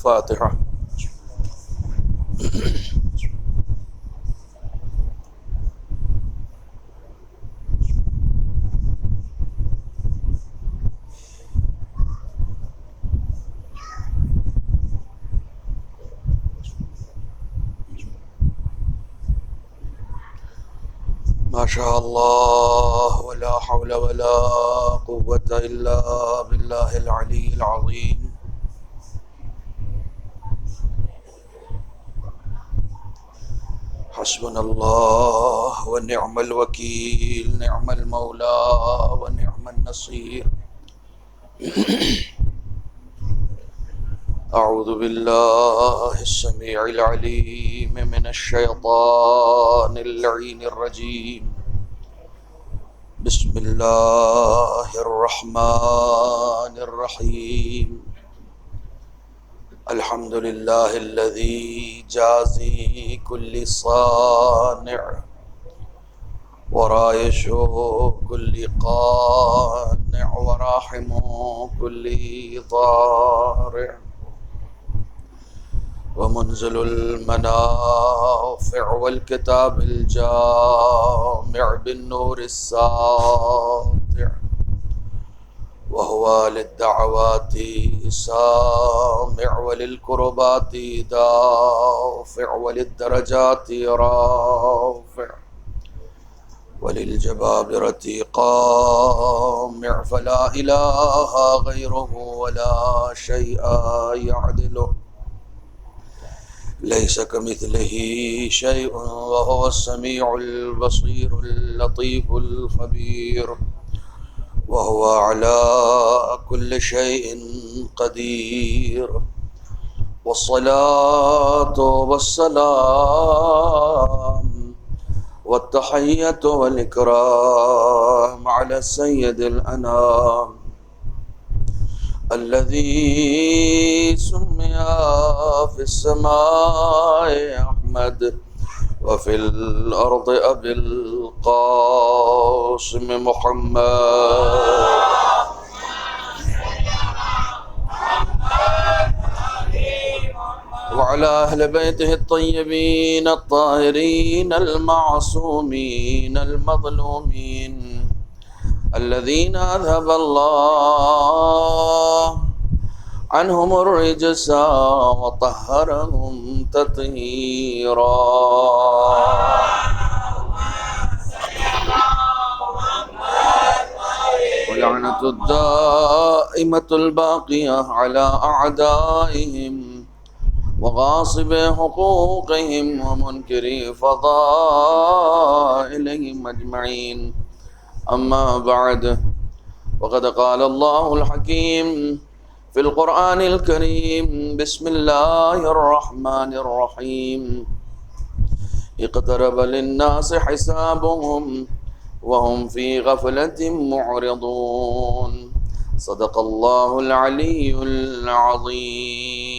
فاتحة. ما شاء الله ولا حول ولا قوة إلا بالله العلي العظيم. حسبنا الله ونعم الوكيل، نعم المولى ونعم النصير. أعوذ بالله السميع العليم من الشيطان اللعين الرجيم. بسم الله الرحمن الرحيم. الحمد لله الذي جازي كل صانع ورايش كل قانع وراحم كل ضارع ومنزل المنافع والكتاب الجامع بالنور الساطع، وهو للدعوات سامع وللكربات دافع وللدرجات رافع وللجبابرة قامع، فلا إله غيره ولا شيء يعدله، ليس كمثله شيء وهو السميع البصير اللطيف الخبير، وهو على كل شيء قدير. والصلاة والسلام والتحية والإكرام على سيد الأنام الذي سمي في السماء أحمد وفي الأرض أبي القاسم محمد، وعلى أهل بيته الطيبين الطاهرين المعصومين المظلومين الذين أذهب الله عنهم الرجس وطهرهم تطهيرا. ولعنة الدائمة الباقية على أعدائهم وغاصب حقوقهم ومنكر فضائلهم أجمعين. أما بعد، وقد قال الله الحكيم في القرآن الكريم: بسم الله الرحمن الرحيم. اقترب للناس حسابهم وهم في غفلة معرضون. صدق الله العلي العظيم.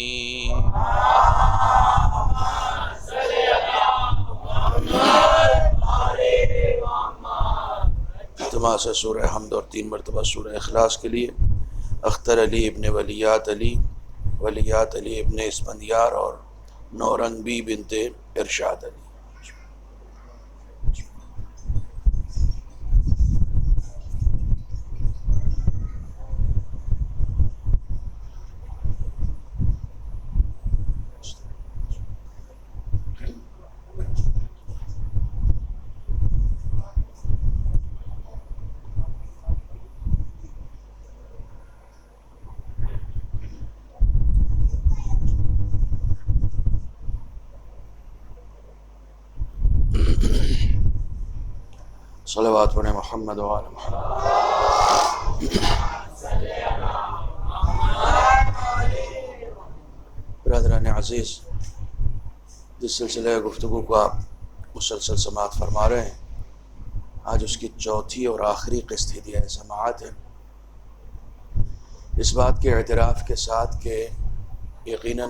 اجتماع سے سورہ حمد اور 3 مرتبہ سورہ اخلاص کے لیے اختر علی ابن ولیات علی ابن اسفندیار اور نورنگ بی بنت ارشاد علی. صلوات پڑھیں محمد و آل محمد. برادران عزیز، جس سلسلہ گفتگو کو آپ مسلسل سماعت فرما رہے ہیں، آج اس کی چوتھی اور آخری قسط ہدیہ سماعت ہے۔ اس بات کے اعتراف کے ساتھ کہ یقیناً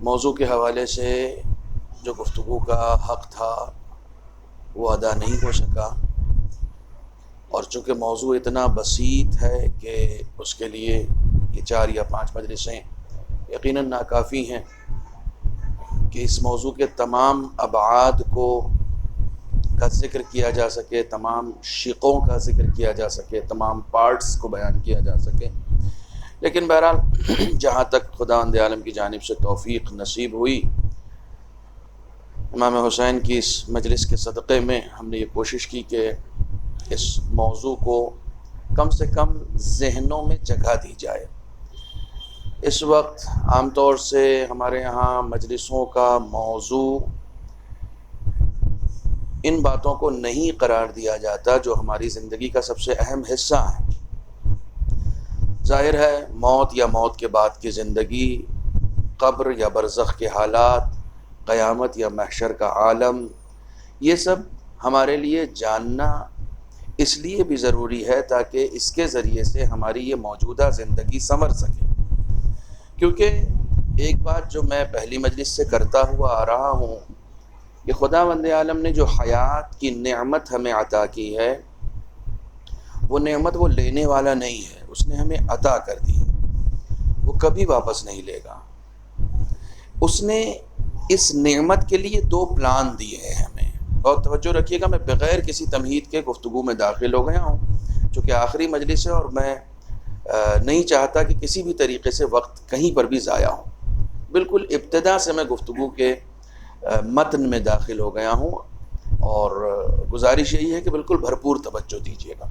موضوع کے حوالے سے جو گفتگو کا حق تھا وہ ادا نہیں ہو سکا، اور چونکہ موضوع اتنا بسیط ہے کہ اس کے لیے یہ 4 یا 5 مجلسیں یقیناً ناکافی ہیں کہ اس موضوع کے تمام ابعاد کا ذکر کیا جا سکے، تمام شقوں کا ذکر کیا جا سکے، تمام پارٹس کو بیان کیا جا سکے۔ لیکن بہرحال جہاں تک خداوند عالم کی جانب سے توفیق نصیب ہوئی، امام حسین کی اس مجلس کے صدقے میں ہم نے یہ کوشش کی کہ اس موضوع کو کم سے کم ذہنوں میں جگہ دی جائے۔ اس وقت عام طور سے ہمارے ہاں مجلسوں کا موضوع ان باتوں کو نہیں قرار دیا جاتا جو ہماری زندگی کا سب سے اہم حصہ ہے۔ ظاہر ہے موت یا موت کے بعد کی زندگی، قبر یا برزخ کے حالات، قیامت یا محشر کا عالم، یہ سب ہمارے لیے جاننا اس لیے بھی ضروری ہے تاکہ اس کے ذریعے سے ہماری یہ موجودہ زندگی سنور سکے۔ کیونکہ ایک بات جو میں پہلی مجلس سے کرتا ہوا آ رہا ہوں کہ خداوند عالم نے جو حیات کی نعمت ہمیں عطا کی ہے، وہ نعمت وہ لینے والا نہیں ہے، اس نے ہمیں عطا کر دی ہے، وہ کبھی واپس نہیں لے گا۔ اس نے اس نعمت کے لیے 2 پلان دیے ہیں ہمیں، اور توجہ رکھیے گا، میں بغیر کسی تمہید کے گفتگو میں داخل ہو گیا ہوں چونکہ آخری مجلس ہے اور میں نہیں چاہتا کہ کسی بھی طریقے سے وقت کہیں پر بھی ضائع ہو۔ بالکل ابتدا سے میں گفتگو کے متن میں داخل ہو گیا ہوں، اور گزارش یہی ہے کہ بالکل بھرپور توجہ دیجیے گا۔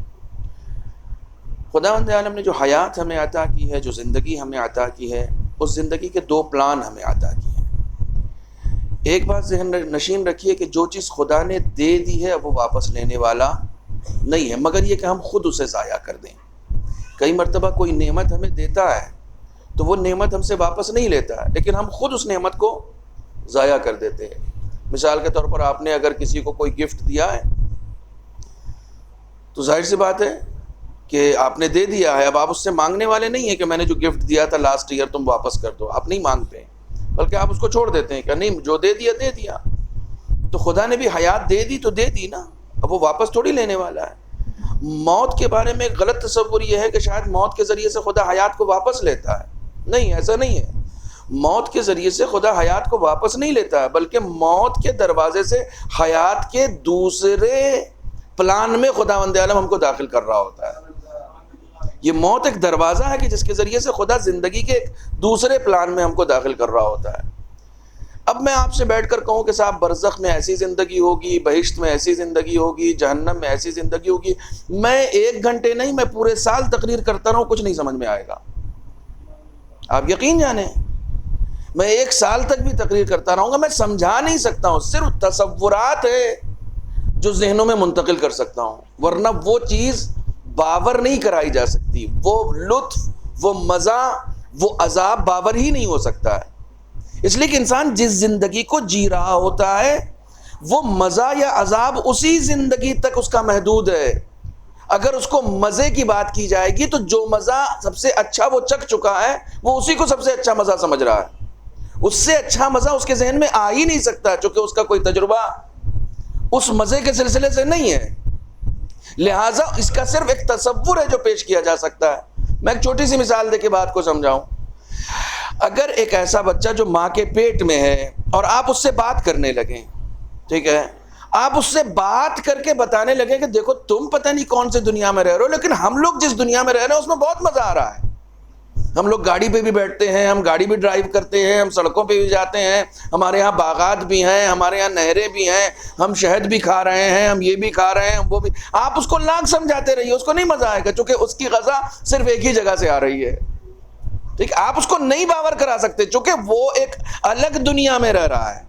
خداوند عالم نے جو حیات ہمیں عطا کی ہے، جو زندگی ہمیں عطا کی ہے، اس زندگی کے 2 پلان ہمیں عطا کی ہیں۔ ایک بات ذہن نشین رکھیے کہ جو چیز خدا نے دے دی ہے وہ واپس لینے والا نہیں ہے، مگر یہ کہ ہم خود اسے ضائع کر دیں۔ کئی مرتبہ کوئی نعمت ہمیں دیتا ہے تو وہ نعمت ہم سے واپس نہیں لیتا ہے، لیکن ہم خود اس نعمت کو ضائع کر دیتے ہیں۔ مثال کے طور پر آپ نے اگر کسی کو کوئی گفٹ دیا ہے تو ظاہر سی بات ہے کہ آپ نے دے دیا ہے، اب آپ اس سے مانگنے والے نہیں ہیں کہ میں نے جو گفٹ دیا تھا لاسٹ ایئر تم واپس کر دو، آپ نہیں مانگتے ہیں، بلکہ آپ اس کو چھوڑ دیتے ہیں کہ نہیں جو دے دیا دے دیا۔ تو خدا نے بھی حیات دے دی تو دے دی نا، اب وہ واپس تھوڑی لینے والا ہے۔ موت کے بارے میں غلط تصور یہ ہے کہ شاید موت کے ذریعے سے خدا حیات کو واپس لیتا ہے، نہیں، ایسا نہیں ہے۔ موت کے ذریعے سے خدا حیات کو واپس نہیں لیتا ہے، بلکہ موت کے دروازے سے حیات کے دوسرے پلان میں خداوند عالم ہم کو داخل کر رہا ہوتا ہے۔ یہ موت ایک دروازہ ہے کہ جس کے ذریعے سے خدا زندگی کے ایک دوسرے پلان میں ہم کو داخل کر رہا ہوتا ہے۔ اب میں آپ سے بیٹھ کر کہوں کہ صاحب برزخ میں ایسی زندگی ہوگی، بہشت میں ایسی زندگی ہوگی، جہنم میں ایسی زندگی ہوگی، میں 1 گھنٹے نہیں، میں پورے سال تقریر کرتا رہوں، کچھ نہیں سمجھ میں آئے گا۔ آپ یقین جانیں، میں 1 سال تک بھی تقریر کرتا رہوں گا، میں سمجھا نہیں سکتا ہوں، صرف تصورات ہے جو ذہنوں میں منتقل کر سکتا ہوں، ورنہ وہ چیز باور نہیں کرائی جا سکتی، وہ لطف، وہ مزہ، وہ عذاب باور ہی نہیں ہو سکتا ہے۔ اس لیے کہ انسان جس زندگی کو جی رہا ہوتا ہے وہ مزہ یا عذاب اسی زندگی تک اس کا محدود ہے۔ اگر اس کو مزے کی بات کی جائے گی تو جو مزہ سب سے اچھا وہ چکھ چکا ہے وہ اسی کو سب سے اچھا مزہ سمجھ رہا ہے، اس سے اچھا مزہ اس کے ذہن میں آ ہی نہیں سکتا چونکہ اس کا کوئی تجربہ اس مزے کے سلسلے سے نہیں ہے، لہٰذا اس کا صرف ایک تصور ہے جو پیش کیا جا سکتا ہے۔ میں ایک چھوٹی سی مثال دے کے بات کو سمجھاؤں۔ اگر ایک ایسا بچہ جو ماں کے پیٹ میں ہے اور آپ اس سے بات کرنے لگیں، ٹھیک ہے، آپ اس سے بات کر کے بتانے لگیں کہ دیکھو تم پتہ نہیں کون سے دنیا میں رہ رہے ہو، لیکن ہم لوگ جس دنیا میں رہ رہے ہیں اس میں بہت مزہ آ رہا ہے، ہم لوگ گاڑی پہ بھی بیٹھتے ہیں، ہم گاڑی بھی ڈرائیو کرتے ہیں، ہم سڑکوں پہ بھی جاتے ہیں، ہمارے یہاں باغات بھی ہیں، ہمارے یہاں نہریں بھی ہیں، ہم شہد بھی کھا رہے ہیں، ہم یہ بھی کھا رہے ہیں، ہم وہ بھی۔ آپ اس کو لاکھ سمجھاتے رہیے، اس کو نہیں مزہ آئے گا چونکہ اس کی غذا صرف ایک ہی جگہ سے آ رہی ہے، ٹھیک ہے، آپ اس کو نہیں باور کرا سکتے چونکہ وہ ایک الگ دنیا میں رہ رہا ہے،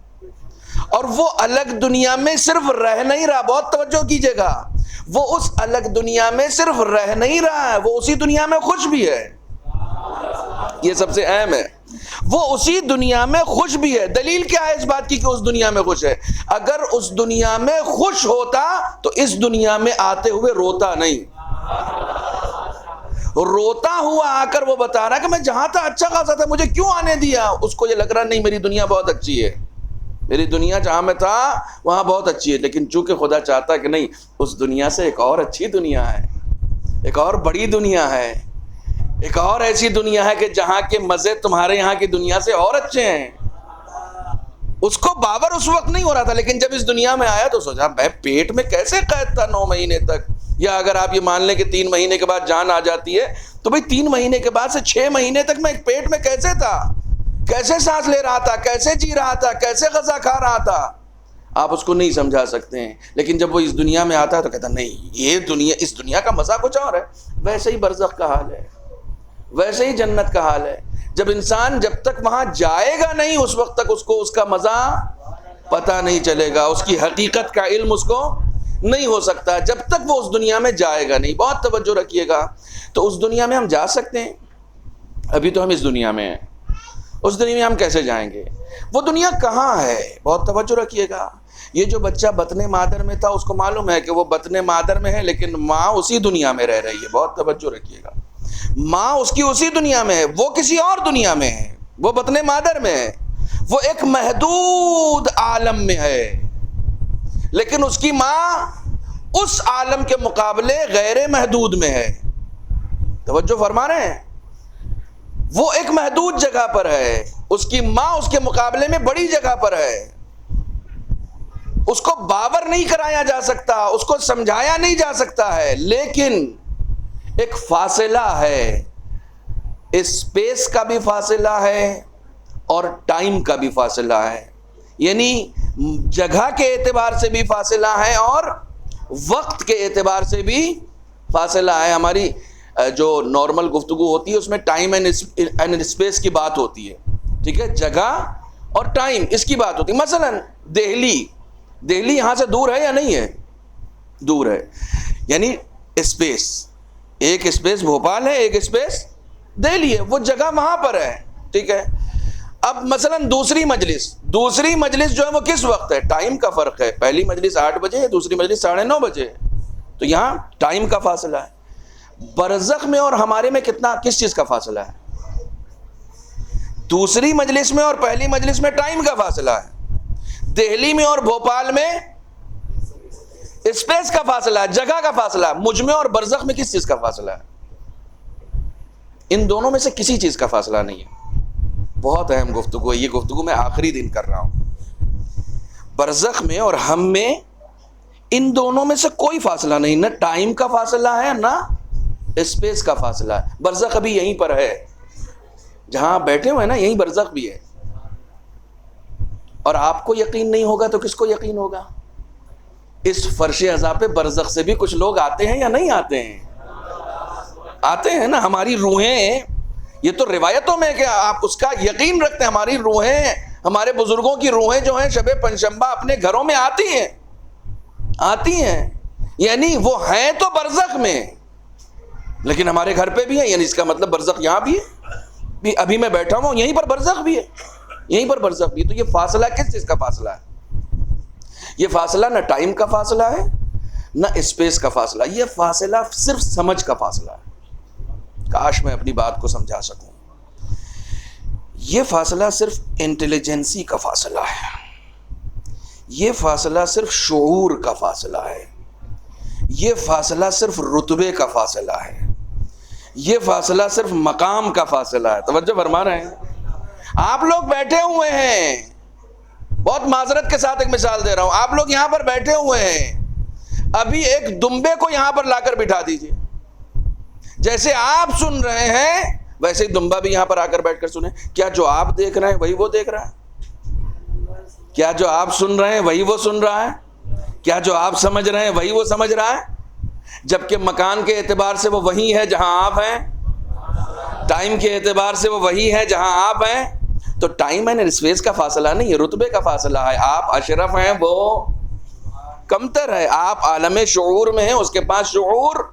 اور وہ الگ دنیا میں صرف رہ نہیں رہا، بہت توجہ کیجئے گا، وہ اس الگ دنیا میں صرف رہ نہیں رہا ہے، وہ اسی دنیا میں خوش بھی ہے، یہ سب سے اہم ہے۔ وہ اسی دنیا میں خوش بھی ہے. دلیل کیا ہے اس بات کی کہ اس دنیا میں خوش ہے؟ اگر اس دنیا میں خوش ہوتا تو اس دنیا میں آتے ہوئے روتا نہیں. روتا ہوا آ کر وہ بتا رہا کہ میں جہاں تھا اچھا خاصا تھا, مجھے کیوں آنے دیا؟ اس کو یہ لگ رہا نہیں میری دنیا بہت اچھی ہے, میری دنیا جہاں میں تھا وہاں بہت اچھی ہے. لیکن چونکہ خدا چاہتا کہ نہیں, اس دنیا سے ایک اور اچھی دنیا ہے, ایک اور بڑی دنیا ہے, ایک اور ایسی دنیا ہے کہ جہاں کے مزے تمہارے یہاں کی دنیا سے اور اچھے ہیں. اس کو باور اس وقت نہیں ہو رہا تھا, لیکن جب اس دنیا میں آیا تو سوچا میں پیٹ میں کیسے قید تھا 9 مہینے تک, یا اگر آپ یہ مان لیں کہ 3 مہینے کے بعد جان آ جاتی ہے تو بھئی 3 مہینے کے بعد سے 6 مہینے تک میں ایک پیٹ میں کیسے تھا, کیسے سانس لے رہا تھا, کیسے جی رہا تھا, کیسے غذا کھا رہا تھا. آپ اس کو نہیں سمجھا سکتے ہیں. لیکن جب وہ اس دنیا میں آتا ہے تو کہتا نہیں یہ دنیا, اس دنیا کا مزہ کچھ اور ہے. ویسے ہی برزخ کا حال ہے, ویسے ہی جنت کا حال ہے. جب انسان جب تک وہاں جائے گا نہیں اس وقت تک اس کو اس کا مزہ پتہ نہیں چلے گا, اس کی حقیقت کا علم اس کو نہیں ہو سکتا جب تک وہ اس دنیا میں جائے گا نہیں. بہت توجہ رکھیے گا. تو اس دنیا میں ہم جا سکتے ہیں, ابھی تو ہم اس دنیا میں ہیں, اس دنیا میں ہم کیسے جائیں گے؟ وہ دنیا کہاں ہے؟ بہت توجہ رکھیے گا. یہ جو بچہ بطن مادر میں تھا اس کو معلوم ہے کہ وہ بطن مادر میں ہے, لیکن ماں اسی دنیا میں رہ رہی ہے. بہت توجہ رکھیے گا. ماں اس کی اسی دنیا میں ہے, وہ کسی اور دنیا میں ہے, وہ بطن مادر میں ہے, وہ ایک محدود عالم میں ہے, لیکن اس کی ماں اس عالم کے مقابلے غیر محدود میں ہے. توجہ فرما رہے ہیں؟ وہ ایک محدود جگہ پر ہے, اس کی ماں اس کے مقابلے میں بڑی جگہ پر ہے. اس کو باور نہیں کرایا جا سکتا, اس کو سمجھایا نہیں جا سکتا ہے, لیکن ایک فاصلہ ہے, اسپیس کا بھی فاصلہ ہے اور ٹائم کا بھی فاصلہ ہے. یعنی جگہ کے اعتبار سے بھی فاصلہ ہے اور وقت کے اعتبار سے بھی فاصلہ ہے. ہماری جو نارمل گفتگو ہوتی ہے اس میں ٹائم اینڈ اسپیس کی بات ہوتی ہے, ٹھیک ہے, جگہ اور ٹائم اس کی بات ہوتی ہے. مثلا دہلی یہاں سے دور ہے یا نہیں ہے؟ دور ہے. یعنی اسپیس, ایک اسپیس بھوپال ہے, ایک اسپیس دہلی ہے, وہ جگہ وہاں پر ہے, ٹھیک ہے. اب مثلا دوسری مجلس جو ہے وہ کس وقت ہے؟ ٹائم کا فرق ہے, پہلی مجلس 8 بجے ہے, دوسری مجلس 9:30 بجے ہے, تو یہاں ٹائم کا فاصلہ ہے. برزخ میں اور ہمارے میں کس چیز کا فاصلہ ہے؟ دوسری مجلس میں اور پہلی مجلس میں ٹائم کا فاصلہ ہے. دہلی میں اور بھوپال میں اسپیس کا فاصلہ ہے, جگہ کا فاصلہ ہے. مجھ میں اور برزخ میں کس چیز کا فاصلہ ہے؟ ان دونوں میں سے کسی چیز کا فاصلہ نہیں ہے. بہت اہم گفتگو ہے, یہ گفتگو میں آخری دن کر رہا ہوں. برزخ میں اور ہم میں ان دونوں میں سے کوئی فاصلہ نہیں, نہ ٹائم کا فاصلہ ہے نہ اسپیس کا فاصلہ ہے. برزخ ابھی یہیں پر ہے, جہاں بیٹھے ہوئے ہیں نا, یہیں برزخ بھی ہے. اور آپ کو یقین نہیں ہوگا تو کس کو یقین ہوگا؟ اس فرش عذاب پہ برزخ سے بھی کچھ لوگ آتے ہیں یا نہیں آتے ہیں؟ آتے ہیں نا. ہماری روحیں, یہ تو روایتوں میں کہ آپ اس کا یقین رکھتے ہیں, ہماری روحیں, ہمارے بزرگوں کی روحیں جو ہیں شب پنجشنبہ اپنے گھروں میں آتی ہیں. یعنی وہ ہیں تو برزخ میں, لیکن ہمارے گھر پہ بھی ہیں. یعنی اس کا مطلب برزخ یہاں بھی ہے, ابھی میں بیٹھا ہوں یہیں پر برزخ بھی ہے, یہیں پر برزخ بھی ہے. تو یہ فاصلہ کس چیز کا فاصلہ ہے؟ یہ فاصلہ نہ ٹائم کا فاصلہ ہے نہ اسپیس کا فاصلہ, یہ فاصلہ صرف سمجھ کا فاصلہ ہے. کاش میں اپنی بات کو سمجھا سکوں. یہ فاصلہ صرف انٹیلیجنسی کا فاصلہ ہے, یہ فاصلہ صرف شعور کا فاصلہ ہے, یہ فاصلہ صرف رتبے کا فاصلہ ہے, یہ فاصلہ صرف مقام کا فاصلہ ہے. توجہ فرما رہے ہیں؟ آپ لوگ بیٹھے ہوئے ہیں, بہت معذرت کے ساتھ ایک مثال دے رہا ہوں, آپ لوگ یہاں پر بیٹھے ہوئے ہیں, ابھی ایک دمبے کو یہاں پر لا کر بٹھا دیجئے. جیسے آپ سن رہے ہیں ویسے ہی دمبا بھی یہاں پر آ کر بیٹھ کر سنیں. کیا جو آپ دیکھ رہے ہیں وہی وہ دیکھ رہا ہے؟ کیا جو آپ سن رہے ہیں وہی وہ سن رہا ہے؟ کیا جو آپ سمجھ رہے ہیں وہی وہ سمجھ رہا ہے؟ جبکہ مکان کے اعتبار سے وہ وہی ہے جہاں آپ ہیں, ٹائم کے اعتبار سے وہ وہی ہے جہاں آپ ہیں. تو ٹائم اینڈ اسپیس کا فاصلہ نہیں, یہ رتبے کا فاصلہ ہے. آپ اشرف ہیں, وہ کمتر ہے. آپ عالم شعور میں ہیں, اس کے پاس شعور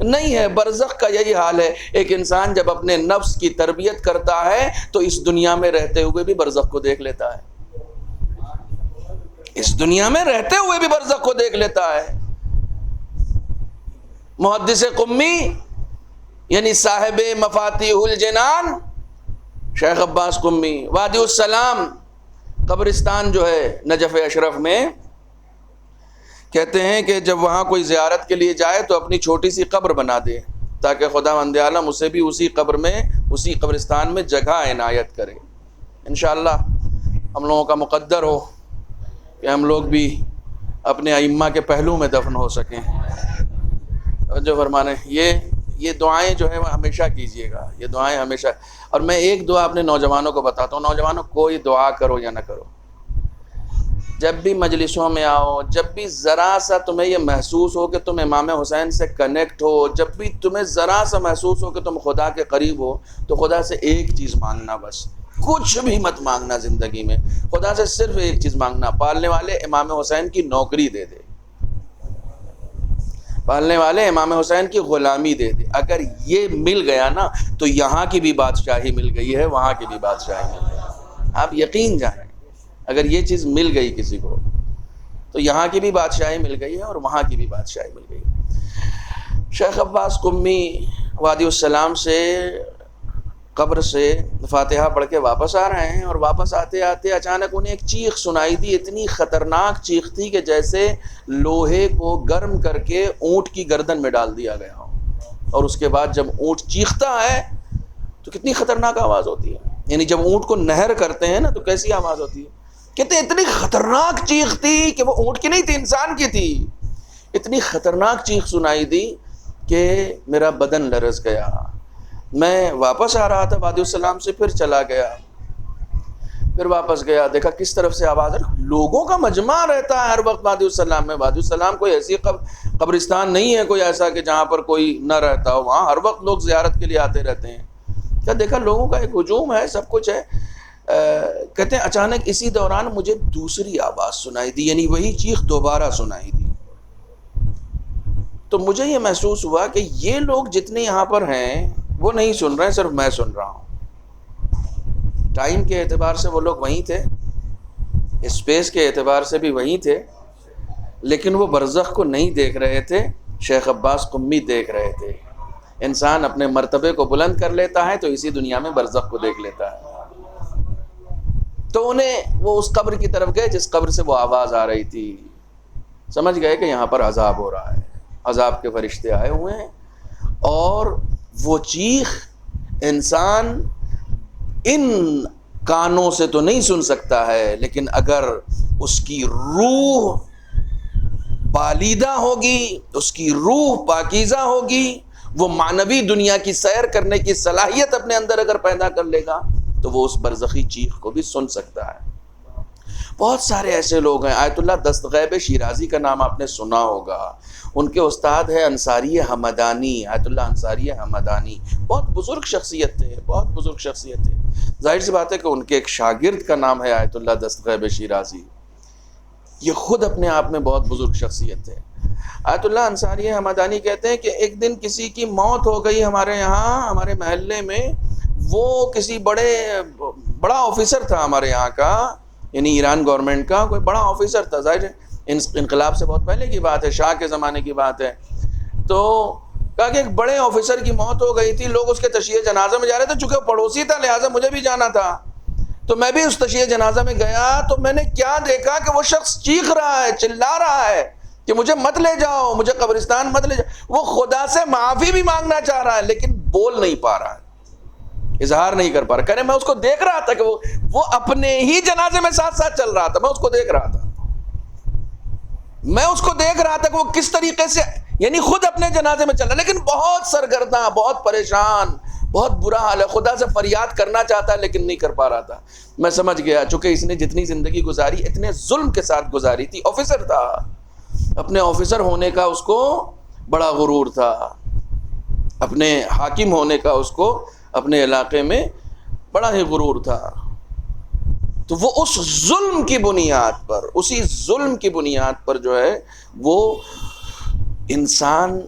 نہیں ہے۔ برزخ کا یہی حال ہے، ایک انسان جب اپنے نفس کی تربیت کرتا ہے تو اس دنیا میں رہتے ہوئے بھی برزخ کو دیکھ لیتا ہے، اس دنیا میں رہتے ہوئے بھی برزخ کو دیکھ لیتا ہے۔ محدث قمی یعنی صاحب مفاتیح الجنان شیخ عباس قمی، وادی السلام قبرستان جو ہے نجف اشرف میں، کہتے ہیں کہ جب وہاں کوئی زیارت کے لیے جائے تو اپنی چھوٹی سی قبر بنا دے تاکہ خداوند عالم اسے بھی اسی قبر میں، اسی قبرستان میں جگہ عنایت کرے۔ انشاءاللہ ہم لوگوں کا مقدر ہو کہ ہم لوگ بھی اپنے ائمہ کے پہلو میں دفن ہو سکیں۔ جو فرمانے یہ دعائیں جو ہیں وہ ہمیشہ کیجئے گا، یہ دعائیں ہمیشہ۔ اور میں ایک دعا اپنے نوجوانوں کو بتاتا ہوں، نوجوانوں کوئی دعا کرو یا نہ کرو، جب بھی مجلسوں میں آؤ، جب بھی ذرا سا تمہیں یہ محسوس ہو کہ تم امام حسین سے کنیکٹ ہو، جب بھی تمہیں ذرا سا محسوس ہو کہ تم خدا کے قریب ہو، تو خدا سے ایک چیز مانگنا، بس کچھ بھی مت مانگنا زندگی میں، خدا سے صرف ایک چیز مانگنا، پالنے والے امام حسین کی نوکری دے دے، پالنے والے امام حسین کی غلامی دے دے۔ اگر یہ مل گیا نا تو یہاں کی بھی بادشاہی مل گئی ہے، وہاں کی بھی بادشاہی مل گئی ہے۔ آپ یقین جانیں، اگر یہ چیز مل گئی کسی کو تو یہاں کی بھی بادشاہی مل گئی ہے اور وہاں کی بھی بادشاہی مل گئی ہے۔ شیخ عباس قمی وادی السلام سے، قبر سے فاتحہ پڑھ کے واپس آ رہے ہیں، اور واپس آتے آتے اچانک انہیں ایک چیخ سنائی دی، اتنی خطرناک چیخ تھی کہ جیسے لوہے کو گرم کر کے اونٹ کی گردن میں ڈال دیا گیا ہو، اور اس کے بعد جب اونٹ چیختا ہے تو کتنی خطرناک آواز ہوتی ہے، یعنی جب اونٹ کو نہر کرتے ہیں نا تو کیسی آواز ہوتی ہے، کہتے اتنی خطرناک چیخ تھی کہ وہ اونٹ کی نہیں تھی، انسان کی تھی، اتنی خطرناک چیخ سنائی دی کہ میرا بدن لرز گیا۔ میں واپس آ رہا تھا وادی السلام سے، پھر چلا گیا، پھر واپس گیا، دیکھا کس طرف سے آواز، لوگوں کا مجمع رہتا ہے ہر وقت وادی السلام میں۔ وادی السلام کوئی ایسی قبرستان نہیں ہے کوئی ایسا کہ جہاں پر کوئی نہ رہتا ہو، وہاں ہر وقت لوگ زیارت کے لیے آتے رہتے ہیں۔ کیا دیکھا لوگوں کا ایک ہجوم ہے، سب کچھ ہے۔ کہتے ہیں اچانک اسی دوران مجھے دوسری آواز سنائی دی، یعنی وہی چیخ دوبارہ سنائی دی، تو مجھے یہ محسوس ہوا کہ یہ لوگ جتنے یہاں پر ہیں وہ نہیں سن رہے ہیں، صرف میں سن رہا ہوں۔ ٹائم کے اعتبار سے وہ لوگ وہیں تھے، اسپیس کے اعتبار سے بھی وہیں تھے، لیکن وہ برزخ کو نہیں دیکھ رہے تھے، شیخ عباس قمی دیکھ رہے تھے۔ انسان اپنے مرتبے کو بلند کر لیتا ہے تو اسی دنیا میں برزخ کو دیکھ لیتا ہے۔ تو انہیں وہ اس قبر کی طرف گئے جس قبر سے وہ آواز آ رہی تھی، سمجھ گئے کہ یہاں پر عذاب ہو رہا ہے، عذاب کے فرشتے آئے ہوئے ہیں، اور وہ چیخ انسان ان کانوں سے تو نہیں سن سکتا ہے، لیکن اگر اس کی روح بالیدہ ہوگی، اس کی روح پاکیزہ ہوگی، وہ معنوی دنیا کی سیر کرنے کی صلاحیت اپنے اندر اگر پیدا کر لے گا تو وہ اس برزخی چیخ کو بھی سن سکتا ہے۔ بہت سارے ایسے لوگ ہیں، آیت اللہ دستغیب شیرازی کا نام آپ نے سنا ہوگا، ان کے استاد ہے انصاری حمدانی، آیت اللہ انصاری حمدانی، بہت بزرگ شخصیت تھے، بہت بزرگ شخصیت تھے۔ ظاہر سی بات ہے کہ ان کے ایک شاگرد کا نام ہے آیت اللہ دستغیب شیرازی، یہ خود اپنے آپ میں بہت بزرگ شخصیت تھے۔ آیت اللہ انصاری حمدانی کہتے ہیں کہ ایک دن کسی کی موت ہو گئی ہمارے یہاں، ہمارے محلے میں، وہ کسی بڑا آفیسر تھا ہمارے یہاں کا، یعنی ایران گورنمنٹ کا کوئی بڑا آفیسر تھا، ظاہر ہے انقلاب سے بہت پہلے کی بات ہے، شاہ کے زمانے کی بات ہے۔ تو کہا کہ ایک بڑے آفیسر کی موت ہو گئی تھی، لوگ اس کے تشییع جنازہ میں جا رہے تھے، چونکہ وہ پڑوسی تھا لہٰذا مجھے بھی جانا تھا، تو میں بھی اس تشییع جنازہ میں گیا، تو میں نے کیا دیکھا کہ وہ شخص چیخ رہا ہے، چلا رہا ہے کہ مجھے مت لے جاؤ، مجھے قبرستان مت لے جاؤ۔ وہ خدا سے معافی بھی مانگنا چاہ رہا ہے لیکن بول نہیں پا رہا ہے، اظہار نہیں کر پا رہا۔ کہنے میں اس کو دیکھ رہا تھا کہ وہ اپنے ہی جنازے میں ساتھ ساتھ چل رہا تھا، میں اس کو دیکھ رہا تھا، میں اس کو دیکھ رہا تھا کہ وہ کس طریقے سے، یعنی خود اپنے جنازے میں چل رہا، لیکن بہت سرگرداں، بہت پریشان، بہت برا حال ہے، خدا سے فریاد کرنا چاہتا ہے لیکن نہیں کر پا رہا تھا۔ میں سمجھ گیا چونکہ اس نے جتنی زندگی گزاری اتنے ظلم کے ساتھ گزاری تھی، آفیسر تھا، اپنے آفیسر ہونے کا اس کو بڑا غرور تھا، اپنے حاکم ہونے کا اس کو اپنے علاقے میں بڑا ہی غرور تھا۔ تو وہ اس ظلم کی بنیاد پر، اسی ظلم کی بنیاد پر جو ہے وہ انسان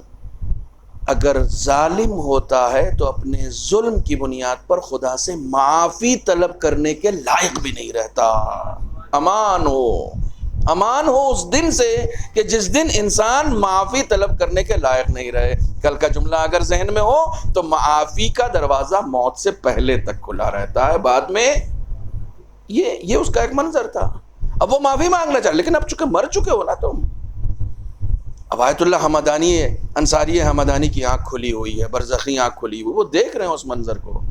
اگر ظالم ہوتا ہے تو اپنے ظلم کی بنیاد پر خدا سے معافی طلب کرنے کے لائق بھی نہیں رہتا۔ امان ہو اس دن سے کہ جس دن انسان معافی طلب کرنے کے لائق نہیں رہے۔ کل کا جملہ اگر ذہن میں ہو تو معافی کا دروازہ موت سے پہلے تک کھلا رہتا ہے، بعد میں یہ اس کا ایک منظر تھا۔ اب وہ معافی مانگنا چاہ، لیکن اب چونکہ مر چکے ہو نا تم۔ اب آیت اللہ حمدانی انصاری حمدانی کی آنکھ کھلی ہوئی ہے، برزخی آنکھ کھلی ہوئی، وہ دیکھ رہے ہیں اس منظر کو،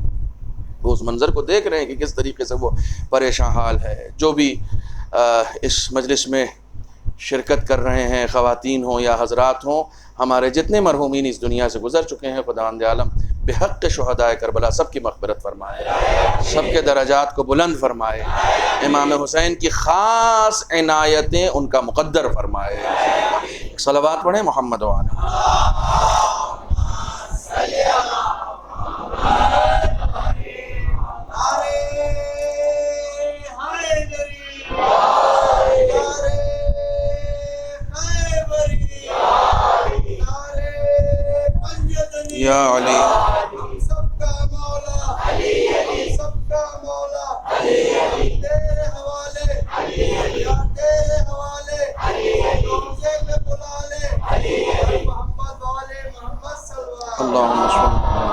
وہ اس منظر کو دیکھ رہے ہیں کہ کس طریقے سے وہ پریشان حال ہے۔ جو بھی اس مجلس میں شرکت کر رہے ہیں، خواتین ہوں یا حضرات ہوں، ہمارے جتنے مرحومین اس دنیا سے گزر چکے ہیں، خداوند عالم بحق شہدائے کربلا سب کی مغفرت فرمائے، سب کے درجات کو بلند فرمائے، امام حسین کی خاص عنایتیں ان کا مقدر فرمائے۔ صلوات پڑھیں محمد و آلہ۔ یا علی سب کا مولا علی، سب کا مولا علی، تیرے حوالے یا تیرے حوالے روزے میں بلا لے محمد والے محمد صلی اللہ اللہم صل۔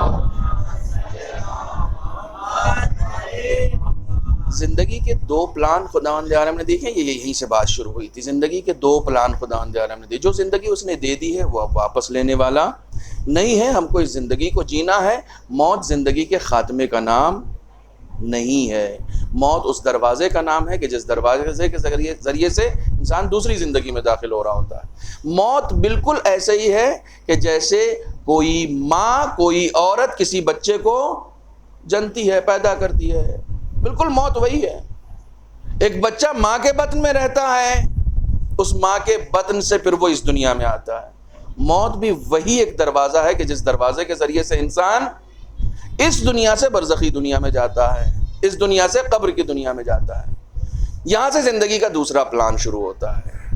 زندگی کے دو پلان خداوند عالم نے دیکھے، یہ یہیں سے بات شروع ہوئی تھی۔ زندگی کے دو پلان خداوند عالم نے دی۔ جو زندگی اس نے دے دی ہے وہ اب واپس لینے والا نہیں ہے۔ ہم کو اس زندگی کو جینا ہے۔ موت زندگی کے خاتمے کا نام نہیں ہے۔ موت اس دروازے کا نام ہے کہ جس دروازے کے ذریعے سے انسان دوسری زندگی میں داخل ہو رہا ہوتا ہے۔ موت بالکل ایسے ہی ہے کہ جیسے کوئی ماں، کوئی عورت کسی بچے کو جنتی ہے، پیدا کرتی ہے، بالکل موت وہی ہے۔ ایک بچہ ماں کے بطن میں رہتا ہے، اس ماں کے بطن سے پھر وہ اس دنیا میں آتا ہے۔ موت بھی وہی ایک دروازہ ہے کہ جس دروازے کے ذریعے سے انسان اس دنیا سے برزخی دنیا میں جاتا ہے، اس دنیا سے قبر کی دنیا میں جاتا ہے۔ یہاں سے زندگی کا دوسرا پلان شروع ہوتا ہے۔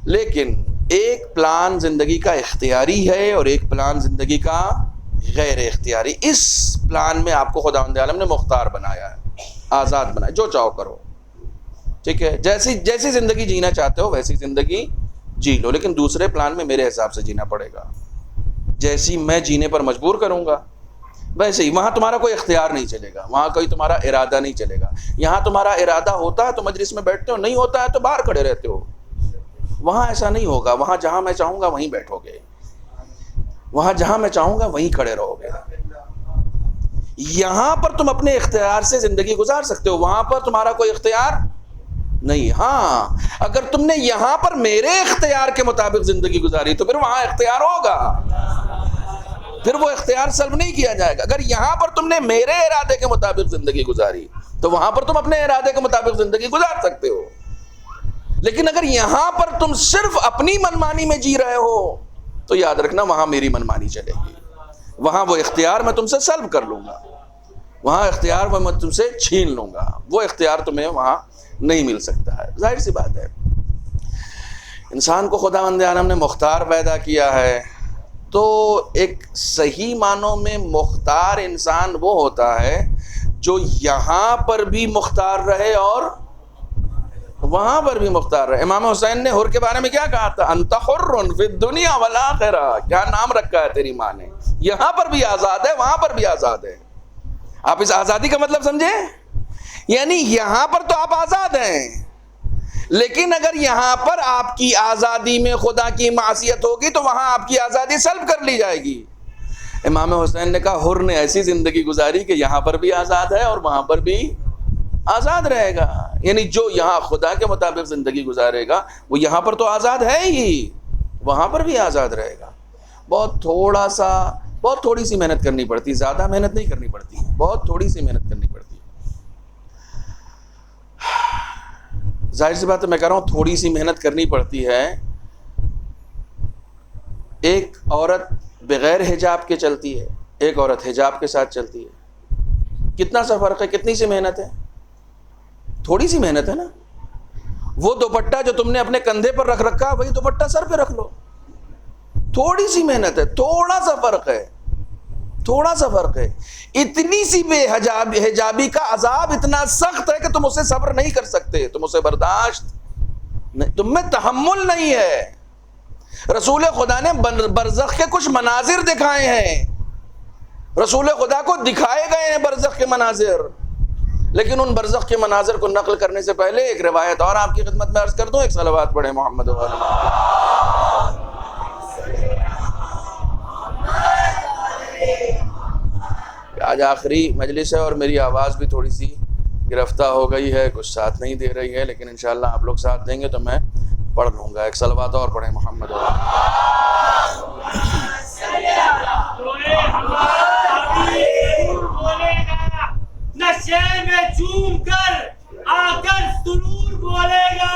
لیکن ایک پلان زندگی کا اختیاری ہے اور ایک پلان زندگی کا غیر اختیاری۔ اس پلان میں آپ کو خداوند عالم نے مختار بنایا ہے، آزاد بنایا، جو چاہو کرو، ٹھیک ہے؟ جیسی زندگی جینا چاہتے ہو ویسی زندگی جی لو، لیکن دوسرے پلان میں میرے حساب سے جینا پڑے گا۔ جیسی میں جینے پر مجبور کروں گا ویسے ہی، وہاں تمہارا کوئی اختیار نہیں چلے گا، وہاں کوئی تمہارا ارادہ نہیں چلے گا۔ یہاں تمہارا ارادہ ہوتا ہے تو مجلس میں بیٹھتے ہو، نہیں ہوتا ہے تو باہر کھڑے رہتے ہو۔ وہاں ایسا نہیں ہوگا، وہاں جہاں میں چاہوں گا وہیں بیٹھو گے، وہاں جہاں میں چاہوں گا وہیں کھڑے رہو گے۔ یہاں پر تم اپنے اختیار سے زندگی گزار سکتے ہو، وہاں پر تمہارا کوئی اختیار نہیں۔ ہاں، اگر تم نے یہاں پر میرے اختیار کے مطابق زندگی گزاری تو پھر وہاں اختیار ہوگا، پھر وہ اختیار سلب نہیں کیا جائے گا۔ اگر یہاں پر تم نے میرے ارادے کے مطابق زندگی گزاری تو وہاں پر تم اپنے ارادے کے مطابق زندگی گزار سکتے ہو۔ لیکن اگر یہاں پر تم صرف اپنی منمانی میں جی رہے ہو تو یاد رکھنا وہاں میری منمانی چلے گی، وہاں وہ اختیار میں تم سے سلب کر لوں گا، وہاں اختیار میں تم سے چھین لوں گا، وہ اختیار تمہیں وہاں نہیں مل سکتا ہے۔ ظاہر سی بات ہے، انسان کو خداوند عالم نے مختار پیدا کیا ہے، تو ایک صحیح معنوں میں مختار انسان وہ ہوتا ہے جو یہاں پر بھی مختار رہے اور وہاں پر بھی مختار رہے۔ امام حسین نے حر کے بارے میں کیا کہا تھا؟ انت حر فی الدنیا والآخرہ، کیا نام رکھا ہے تیری ماں نے، یہاں پر بھی آزاد ہے وہاں پر بھی آزاد ہے۔ آپ اس آزادی کا مطلب سمجھے؟ یعنی یہاں پر تو آپ آزاد ہیں، لیکن اگر یہاں پر آپ کی آزادی میں خدا کی معصیت ہوگی تو وہاں آپ کی آزادی سلب کر لی جائے گی۔ امام حسین نے کہا حر نے ایسی زندگی گزاری کہ یہاں پر بھی آزاد ہے اور وہاں پر بھی آزاد رہے گا۔ یعنی جو یہاں خدا کے مطابق زندگی گزارے گا وہ یہاں پر تو آزاد ہے ہی، وہاں پر بھی آزاد رہے گا۔ بہت تھوڑی سی محنت کرنی پڑتی، زیادہ محنت نہیں کرنی پڑتی، بہت تھوڑی سی محنت کرنی پڑتی۔ ظاہر سی بات ہے، میں کہہ رہا ہوں تھوڑی سی محنت کرنی پڑتی ہے۔ ایک عورت بغیر حجاب کے چلتی ہے، ایک عورت حجاب کے ساتھ چلتی ہے، کتنا سا فرق ہے، کتنی سی محنت ہے؟ تھوڑی سی محنت ہے نا۔ وہ دوپٹہ جو تم نے اپنے کندھے پر رکھ رکھا وہی دوپٹہ سر پہ رکھ لو، تھوڑی سی محنت ہے، تھوڑا سا فرق ہے، تھوڑا سا فرق ہے. اتنی سی بے حجابی کا عذاب اتنا سخت ہے کہ تم اسے صبر نہیں کر سکتے، تم اسے برداشت نہیں، تم میں تحمل نہیں ہے. رسول خدا نے برزخ کے کچھ مناظر دکھائے ہیں، رسول خدا کو دکھائے گئے ہیں برزخ کے مناظر، لیکن ان برزخ کے مناظر کو نقل کرنے سے پہلے ایک روایت اور آپ کی خدمت میں عرض کر دوں. ایک صلوات پڑھیں محمد و آل محمد. آج آخری مجلس ہے اور میری آواز بھی تھوڑی سی گرفتہ ہو گئی ہے، کچھ ساتھ نہیں دے رہی ہے، لیکن انشاءاللہ آپ لوگ ساتھ دیں گے تو میں پڑھ لوں گا. ایک صلوات اور پڑھیں محمد و آل محمد. نشے میں چوم کر آ کر سرور بولے گا،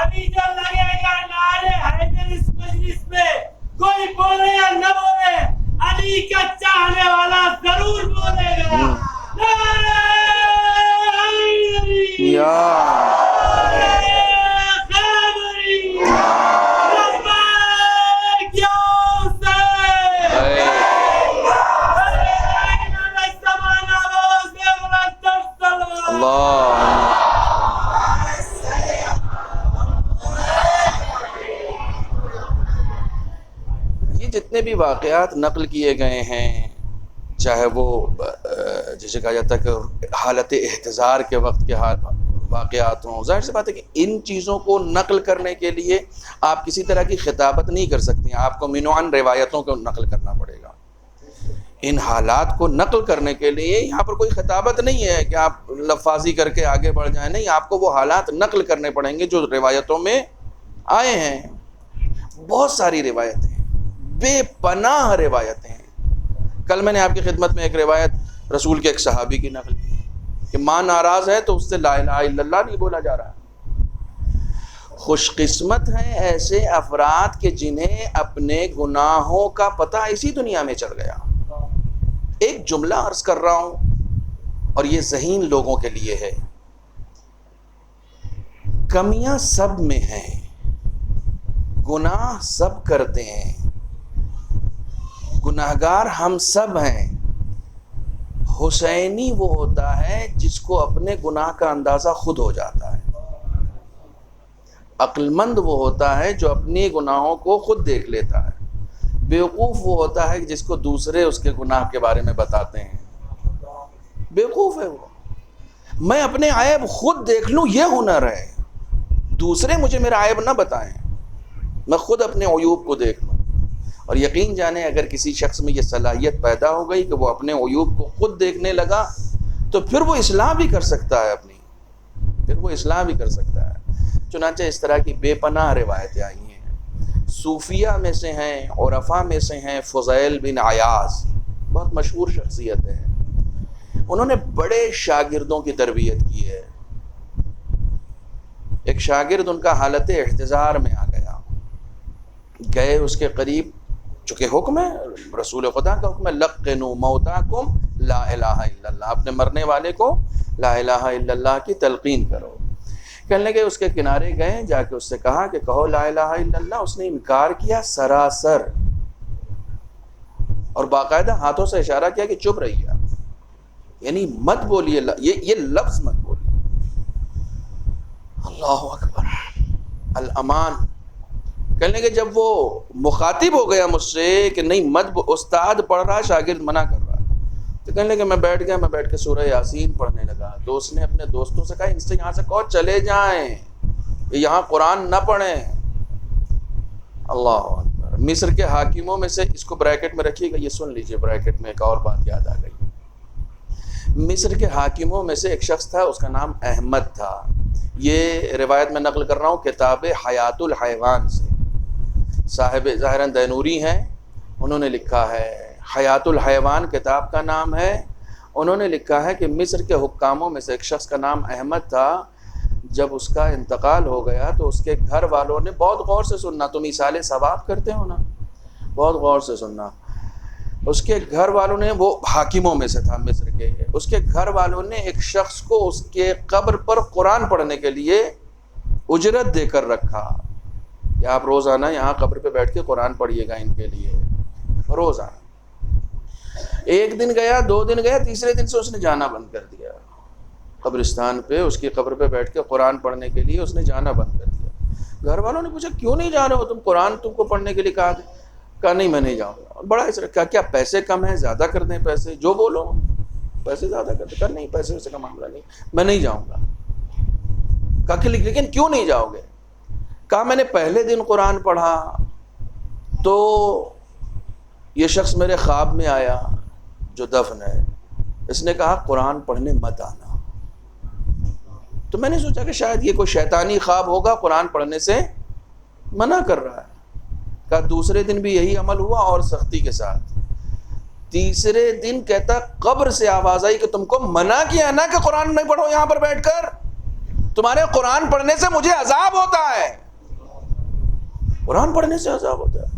ابھی جو لگے گا نعرے حیدر اس مجلس میں، کوئی بولے یا نہ بولے علی کا چاہنے والا ضرور بولے گا. نعرے حیدری، یا خیبری، لبیک یا حسین. اللہ. یہ جتنے بھی واقعات نقل کیے گئے ہیں، چاہے وہ جسے کہا جاتا ہے کہ حالت احتضار کے وقت کے واقعات ہوں، ظاہر سی بات ہے کہ ان چیزوں کو نقل کرنے کے لیے آپ کسی طرح کی خطابت نہیں کر سکتے ہیں، آپ کو منوعاً روایتوں کو نقل کرنا پڑے گا. ان حالات کو نقل کرنے کے لیے یہاں پر کوئی خطابت نہیں ہے کہ آپ لفاظی کر کے آگے بڑھ جائیں، نہیں، آپ کو وہ حالات نقل کرنے پڑیں گے جو روایتوں میں آئے ہیں. بہت ساری روایتیں، بے پناہ روایتیں ہیں. کل میں نے آپ کی خدمت میں ایک روایت رسول کے ایک صحابی کی نقل کی کہ ماں ناراض ہے تو اس سے لا الہ الا اللہ نہیں بولا جا رہا. خوش قسمت ہیں ایسے افراد کہ جنہیں اپنے گناہوں کا پتہ اسی دنیا میں چل گیا. ایک جملہ عرض کر رہا ہوں اور یہ ذہین لوگوں کے لیے ہے. کمیاں سب میں ہیں، گناہ سب کرتے ہیں، گناہگار ہم سب ہیں. حسینی وہ ہوتا ہے جس کو اپنے گناہ کا اندازہ خود ہو جاتا ہے. عقل مند وہ ہوتا ہے جو اپنی گناہوں کو خود دیکھ لیتا ہے. بیوقوف وہ ہوتا ہے جس کو دوسرے اس کے گناہ کے بارے میں بتاتے ہیں. بیوقوف ہے وہ. میں اپنے عیب خود دیکھ لوں یہ ہنر ہے، دوسرے مجھے میرا عیب نہ بتائیں، میں خود اپنے عیوب کو دیکھ لوں. اور یقین جانیں اگر کسی شخص میں یہ صلاحیت پیدا ہو گئی کہ وہ اپنے عیوب کو خود دیکھنے لگا تو پھر وہ اصلاح بھی کر سکتا ہے اپنی، پھر وہ اصلاح بھی کر سکتا ہے. چنانچہ اس طرح کی بے پناہ روایتیں آئی ہیں. صوفیہ میں سے ہیں، عرفاء میں سے ہیں فضیل بن عیاض، بہت مشہور شخصیت ہے. انہوں نے بڑے شاگردوں کی تربیت کی ہے. ایک شاگرد ان کا حالت احتضار میں آ گیا، گئے اس کے قریب، چونکہ حکم ہے رسول خدا کا حکم ہے لقنوا موتاکم لا الہ الا اللہ، اپنے مرنے والے کو لا الہ الا اللہ کی تلقین کرو. کہنے لگے، اس کے کنارے گئے، جا کے اس سے کہا کہ کہو لا الہ الا اللہ. اس نے انکار کیا سراسر، اور باقاعدہ ہاتھوں سے اشارہ کیا کہ چپ رہیے، یعنی مت بولیے، یہ لفظ مت بولیے. اللہ اکبر، الامان. کہنے لگے جب وہ مخاطب ہو گیا مجھ سے کہ نہیں مت، استاد پڑھ رہا، شاگرد منع کر رہا، تو کہنے لگے میں بیٹھ گیا، میں بیٹھ کے سورہ یاسین پڑھنے لگا. تو اس نے اپنے دوستوں سے کہا ان سے یہاں سے کہو چلے جائیں، یہ یہاں قرآن نہ پڑھیں. اللہ اکبر. مصر کے حاکموں میں سے، اس کو بریکٹ میں رکھیے گا، یہ سن لیجئے، بریکٹ میں ایک اور بات یاد آ گئی. مصر کے حاکموں میں سے ایک شخص تھا، اس کا نام احمد تھا. یہ روایت میں نقل کر رہا ہوں کتاب حیات الحیوان سے، صاحب ظاہراً دینوری ہیں، انہوں نے لکھا ہے، حیات الحیوان کتاب کا نام ہے. انہوں نے لکھا ہے کہ مصر کے حکاموں میں سے ایک شخص کا نام احمد تھا. جب اس کا انتقال ہو گیا تو اس کے گھر والوں نے، بہت غور سے سننا، تم ایصال ثواب کرتے ہو نا، بہت غور سے سننا، اس کے گھر والوں نے، وہ حاکموں میں سے تھا مصر کے، اس کے گھر والوں نے ایک شخص کو اس کے قبر پر قرآن پڑھنے کے لیے اجرت دے کر رکھا. کہ آپ روزانہ یہاں قبر پہ بیٹھ کے قرآن پڑھیے گا ان کے لیے، روزانہ۔ ایک دن گیا، 2 دن گیا، تیسرے دن سے اس نے جانا بند کر دیا قبرستان پہ، اس کی قبر پہ بیٹھ کے قرآن پڑھنے کے لیے اس نے جانا بند کر دیا۔ گھر والوں نے پوچھا کیوں نہیں جا رہے ہو تم، قرآن تم کو پڑھنے کے لیے کہا نہیں میں نہیں جاؤں گا۔ بڑا اس طرح کیا پیسے کم ہیں، زیادہ کر دیں پیسے، جو بولو پیسے زیادہ کر دیں، نہیں پیسے ویسے کا معاملہ نہیں، میں نہیں جاؤں گا۔ کہا کہ لیکن کیوں نہیں جاؤ گے؟ کہا میں نے پہلے دن قرآن پڑھا تو یہ شخص میرے خواب میں آیا جو دفن ہے، اس نے کہا قرآن پڑھنے مت آنا، تو میں نے سوچا کہ شاید یہ کوئی شیطانی خواب ہوگا، قرآن پڑھنے سے منع کر رہا ہے۔ کہا دوسرے دن بھی یہی عمل ہوا اور سختی کے ساتھ۔ تیسرے دن کہتا قبر سے آواز آئی کہ تم کو منع کیا نا کہ قرآن نہیں پڑھو یہاں پر بیٹھ کر، تمہارے قرآن پڑھنے سے مجھے عذاب ہوتا ہے، قرآن پڑھنے سے عذاب ہوتا ہے۔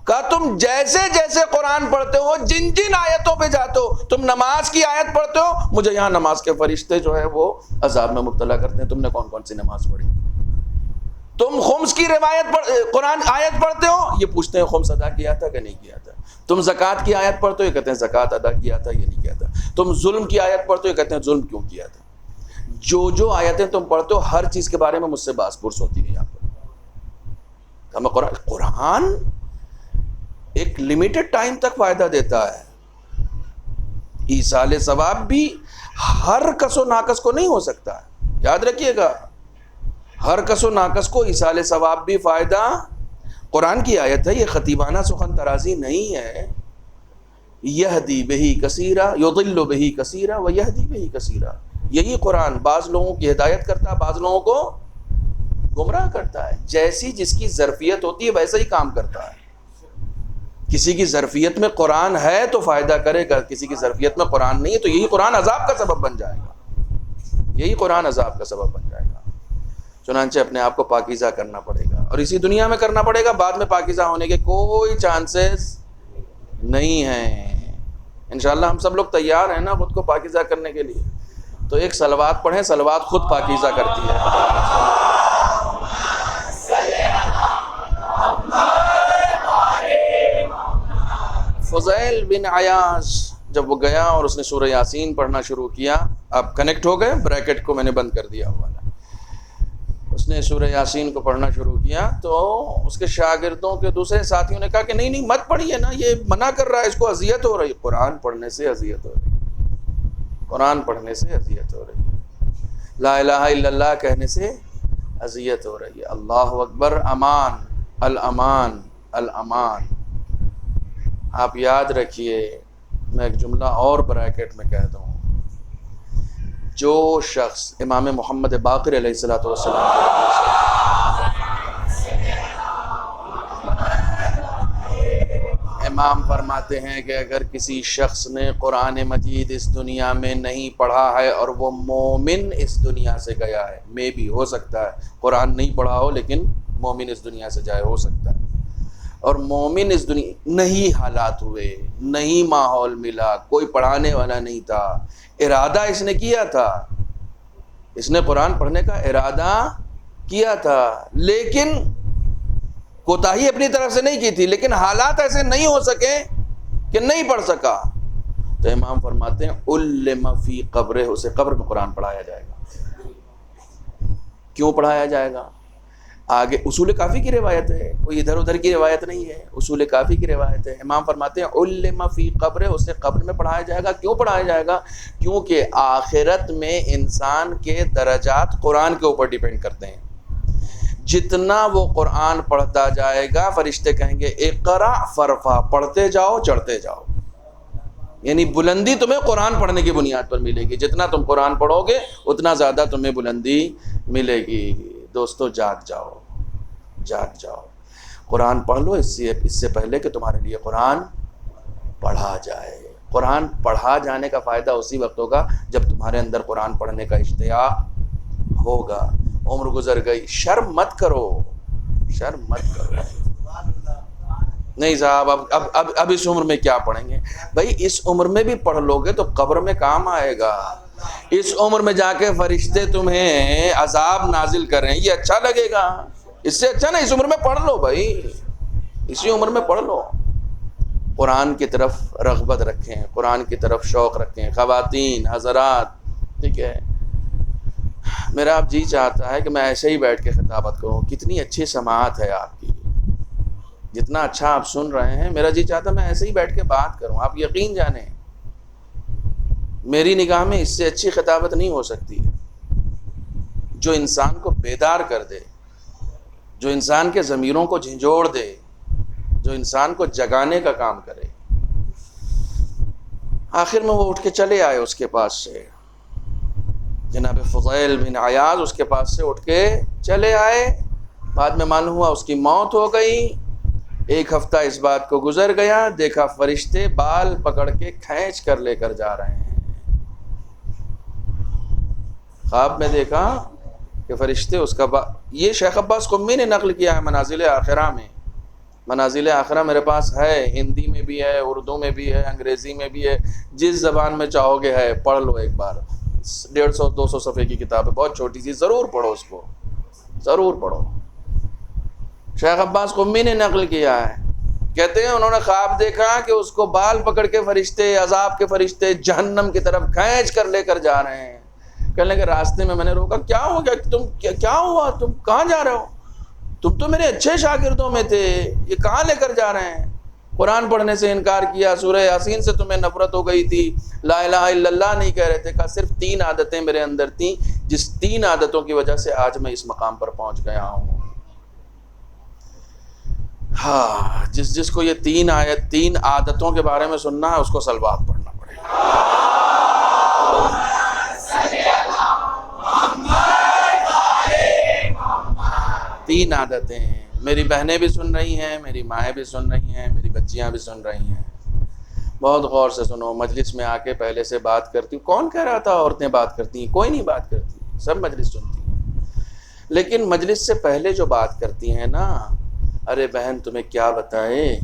کہا تم جیسے جیسے قرآن پڑھتے ہو، جن جن آیتوں پہ جاتے ہو، تم نماز کی آیت پڑھتے ہو، مجھے یہاں نماز کے فرشتے جو ہے وہ عذاب میں مبتلا کرتے ہیں۔ تم نے کون کون سی نماز پڑھی؟ تم خمس کی روایت قرآن آیت پڑھتے ہو، یہ پوچھتے ہیں خمس ادا کیا تھا کہ نہیں کیا تھا۔ تم زکوٰۃ کی آیت پڑھتے ہو، یہ کہتے ہیں زکوٰۃ ادا کیا تھا یہ نہیں کیا تھا۔ تم ظلم کی آیت پڑھتے ہو، یہ کہتے ہیں ظلم کیوں کیا تھا۔ جو آیتیں تم پڑھتے ہو ہر چیز کے بارے میں مجھ سے باس پرس ہوتی ہے یہاں پر۔ ہمیں قرآن ایک لمیٹڈ ٹائم تک فائدہ دیتا ہے، ایصال ثواب بھی ہر کس و ناقص کو نہیں ہو سکتا ہے، یاد رکھیے گا، ہر کس و ناقص کو ایصال ثواب بھی فائدہ۔ قرآن کی آیت ہے، یہ خطیبانہ سخن ترازی نہیں ہے۔ یہدی بہی کثیرا یضل بہی کثیرا و یہدی بہی کثیرا، یہی قرآن بعض لوگوں کی ہدایت کرتا ہے، بعض لوگوں کو گمراہ کرتا ہے۔ جیسی جس کی ظرفیت ہوتی ہے ویسا ہی کام کرتا ہے۔ کسی کی ظرفیت میں قرآن ہے تو فائدہ کرے گا، کسی کی ظرفیت میں قرآن نہیں ہے تو یہی قرآن عذاب کا سبب بن جائے گا، یہی قرآن عذاب کا سبب بن جائے گا۔ چنانچہ اپنے آپ کو پاکیزہ کرنا پڑے گا، اور اسی دنیا میں کرنا پڑے گا، بعد میں پاکیزہ ہونے کے کوئی چانسز نہیں ہیں۔ انشاءاللہ ہم سب لوگ تیار ہیں نا خود کو پاکیزہ کرنے کے لیے، تو ایک صلوات پڑھیں، صلوات خود پاکیزہ کرتی ہے۔ فضیل بن عیاض جب وہ گیا اور اس نے سورہ یاسین پڑھنا شروع کیا، اب کنیکٹ ہو گئے، بریکٹ کو میں نے بند کر دیا ہوا ہے۔ اس نے سورہ یاسین کو پڑھنا شروع کیا تو اس کے شاگردوں کے دوسرے ساتھیوں نے کہا کہ نہیں مت پڑھیے نا، یہ منع کر رہا ہے، اس کو اذیت ہو رہی ہے۔ قرآن پڑھنے سے اذیت ہو رہی ہے، قرآن پڑھنے سے اذیت ہو رہی ہے، لا الہ الا اللہ کہنے سے اذیت ہو رہی ہے۔ اللہ اکبر، امان الامان الامان۔ آپ یاد رکھیے، میں ایک جملہ اور بریکٹ میں کہہ دوں، جو شخص امام محمد باقر علیہ الصلوۃ والسلام امام فرماتے ہیں کہ اگر کسی شخص نے قرآن مجید اس دنیا میں نہیں پڑھا ہے اور وہ مومن اس دنیا سے گیا ہے، میں بھی ہو سکتا ہے قرآن نہیں پڑھا ہو لیکن مومن اس دنیا سے جائے، ہو سکتا ہے، اور مومن اس دنیا نہیں حالات ہوئے، نہیں ماحول ملا، کوئی پڑھانے والا نہیں تھا، ارادہ اس نے کیا تھا، اس نے قرآن پڑھنے کا ارادہ کیا تھا لیکن کوتاہی اپنی طرف سے نہیں کی تھی، لیکن حالات ایسے نہیں ہو سکے کہ نہیں پڑھ سکا، تو امام فرماتے ہیں علم فی قبرہ، اسے قبر میں قرآن پڑھایا جائے گا۔ کیوں پڑھایا جائے گا؟ آگے اصول کافی کی روایت ہے، کوئی ادھر ادھر کی روایت نہیں ہے، اصول کافی کی روایت ہے۔ امام فرماتے ہیں علم فی قبر، اسے قبر میں پڑھایا جائے گا۔ کیوں پڑھایا جائے گا؟ کیونکہ آخرت میں انسان کے درجات قرآن کے اوپر ڈیپینڈ کرتے ہیں۔ جتنا وہ قرآن پڑھتا جائے گا، فرشتے کہیں گے اقرا فرفا، پڑھتے جاؤ چڑھتے جاؤ، یعنی بلندی تمہیں قرآن پڑھنے کی بنیاد پر ملے گی، جتنا تم قرآن پڑھو گے اتنا زیادہ تمہیں بلندی ملے گی۔ دوستو جاگ جاؤ، جاگ جاؤ، قرآن پڑھ لو اس سے پہلے کہ تمہارے لیے قرآن پڑھا جائے۔ قرآن پڑھا جانے کا فائدہ اسی وقت ہوگا جب تمہارے اندر قرآن پڑھنے کا اشتیاق ہوگا۔ عمر گزر گئی، شرم مت کرو، شرم مت کرو، نہیں صاحب اب اس عمر میں کیا پڑھیں گے؟ بھائی اس عمر میں بھی پڑھ لو گے تو قبر میں کام آئے گا۔ اس عمر میں جا کے فرشتے تمہیں عذاب نازل کریں، یہ اچھا لگے گا؟ اس سے اچھا نا اس عمر میں پڑھ لو بھائی، اسی عمر میں پڑھ لو. قرآن کی طرف رغبت رکھیں، قرآن کی طرف شوق رکھیں. خواتین حضرات، ٹھیک ہے، میرا اب جی چاہتا ہے کہ میں ایسے ہی بیٹھ کے خطابت کروں. کتنی اچھی سماعت ہے آپ کی، جتنا اچھا آپ سن رہے ہیں، میرا جی چاہتا ہے میں ایسے ہی بیٹھ کے بات کروں. آپ یقین جانیں میری نگاہ میں اس سے اچھی خطابت نہیں ہو سکتی ہے، جو انسان کو بیدار کر دے، جو انسان کے ضمیروں کو جھنجھوڑ دے، جو انسان کو جگانے کا کام کرے. آخر میں وہ اٹھ کے چلے آئے اس کے پاس سے، جناب فضیل بن عیاض اس کے پاس سے اٹھ کے چلے آئے. بعد میں معلوم ہوا اس کی موت ہو گئی. 1 ہفتہ اس بات کو گزر گیا، دیکھا فرشتے بال پکڑ کے کھینچ کر لے کر جا رہے ہیں. خواب میں دیکھا کہ فرشتے اس کا یہ شیخ عباس قمی نے نقل کیا ہے منازل آخرہ میں. منازل آخرہ میرے پاس ہے، ہندی میں بھی ہے، اردو میں بھی ہے، انگریزی میں بھی ہے، جس زبان میں چاہو گے ہے. پڑھ لو ایک بار، 150-200 صفحے کی کتاب ہے، بہت چھوٹی سی، ضرور پڑھو اس کو، ضرور پڑھو. شیخ عباس قمی نے نقل کیا ہے، کہتے ہیں انہوں نے خواب دیکھا کہ اس کو بال پکڑ کے فرشتے، عذاب کے فرشتے جہنم کی طرف کھینچ کر لے کر جا رہے ہیں. کہنے لگے راستے میں نے روکا، کیا ہو گیا تم، کیا ہوا، تم کہاں جا رہے ہو؟ تم تو میرے اچھے شاگردوں میں تھے، یہ کہاں لے کر جا رہے ہیں؟ قرآن پڑھنے سے انکار کیا، سورہ یاسین سے تمہیں نفرت ہو گئی تھی، لا الہ الا اللہ نہیں کہہ رہے تھے. کہا صرف 3 عادتیں میرے اندر تھیں، جس 3 عادتوں کی وجہ سے آج میں اس مقام پر پہنچ گیا ہوں. ہاں، جس کو یہ 3 عادتوں کے بارے میں سننا ہے اس کو صلوات پڑھنا پڑے گا. 3 عادتیں ہیں. میری بہنیں بھی سن رہی ہیں، میری مائیں بھی سن رہی ہیں، میری بچیاں بھی سن رہی ہیں. بہت غور سے سنو. مجلس میں آ کے پہلے سے بات کرتی ہوں. کون کہہ رہا تھا عورتیں بات کرتی ہیں؟ کوئی نہیں بات کرتی، سب مجلس سنتی ہیں. لیکن مجلس سے پہلے جو بات کرتی ہیں نا، ارے بہن تمہیں کیا بتائے،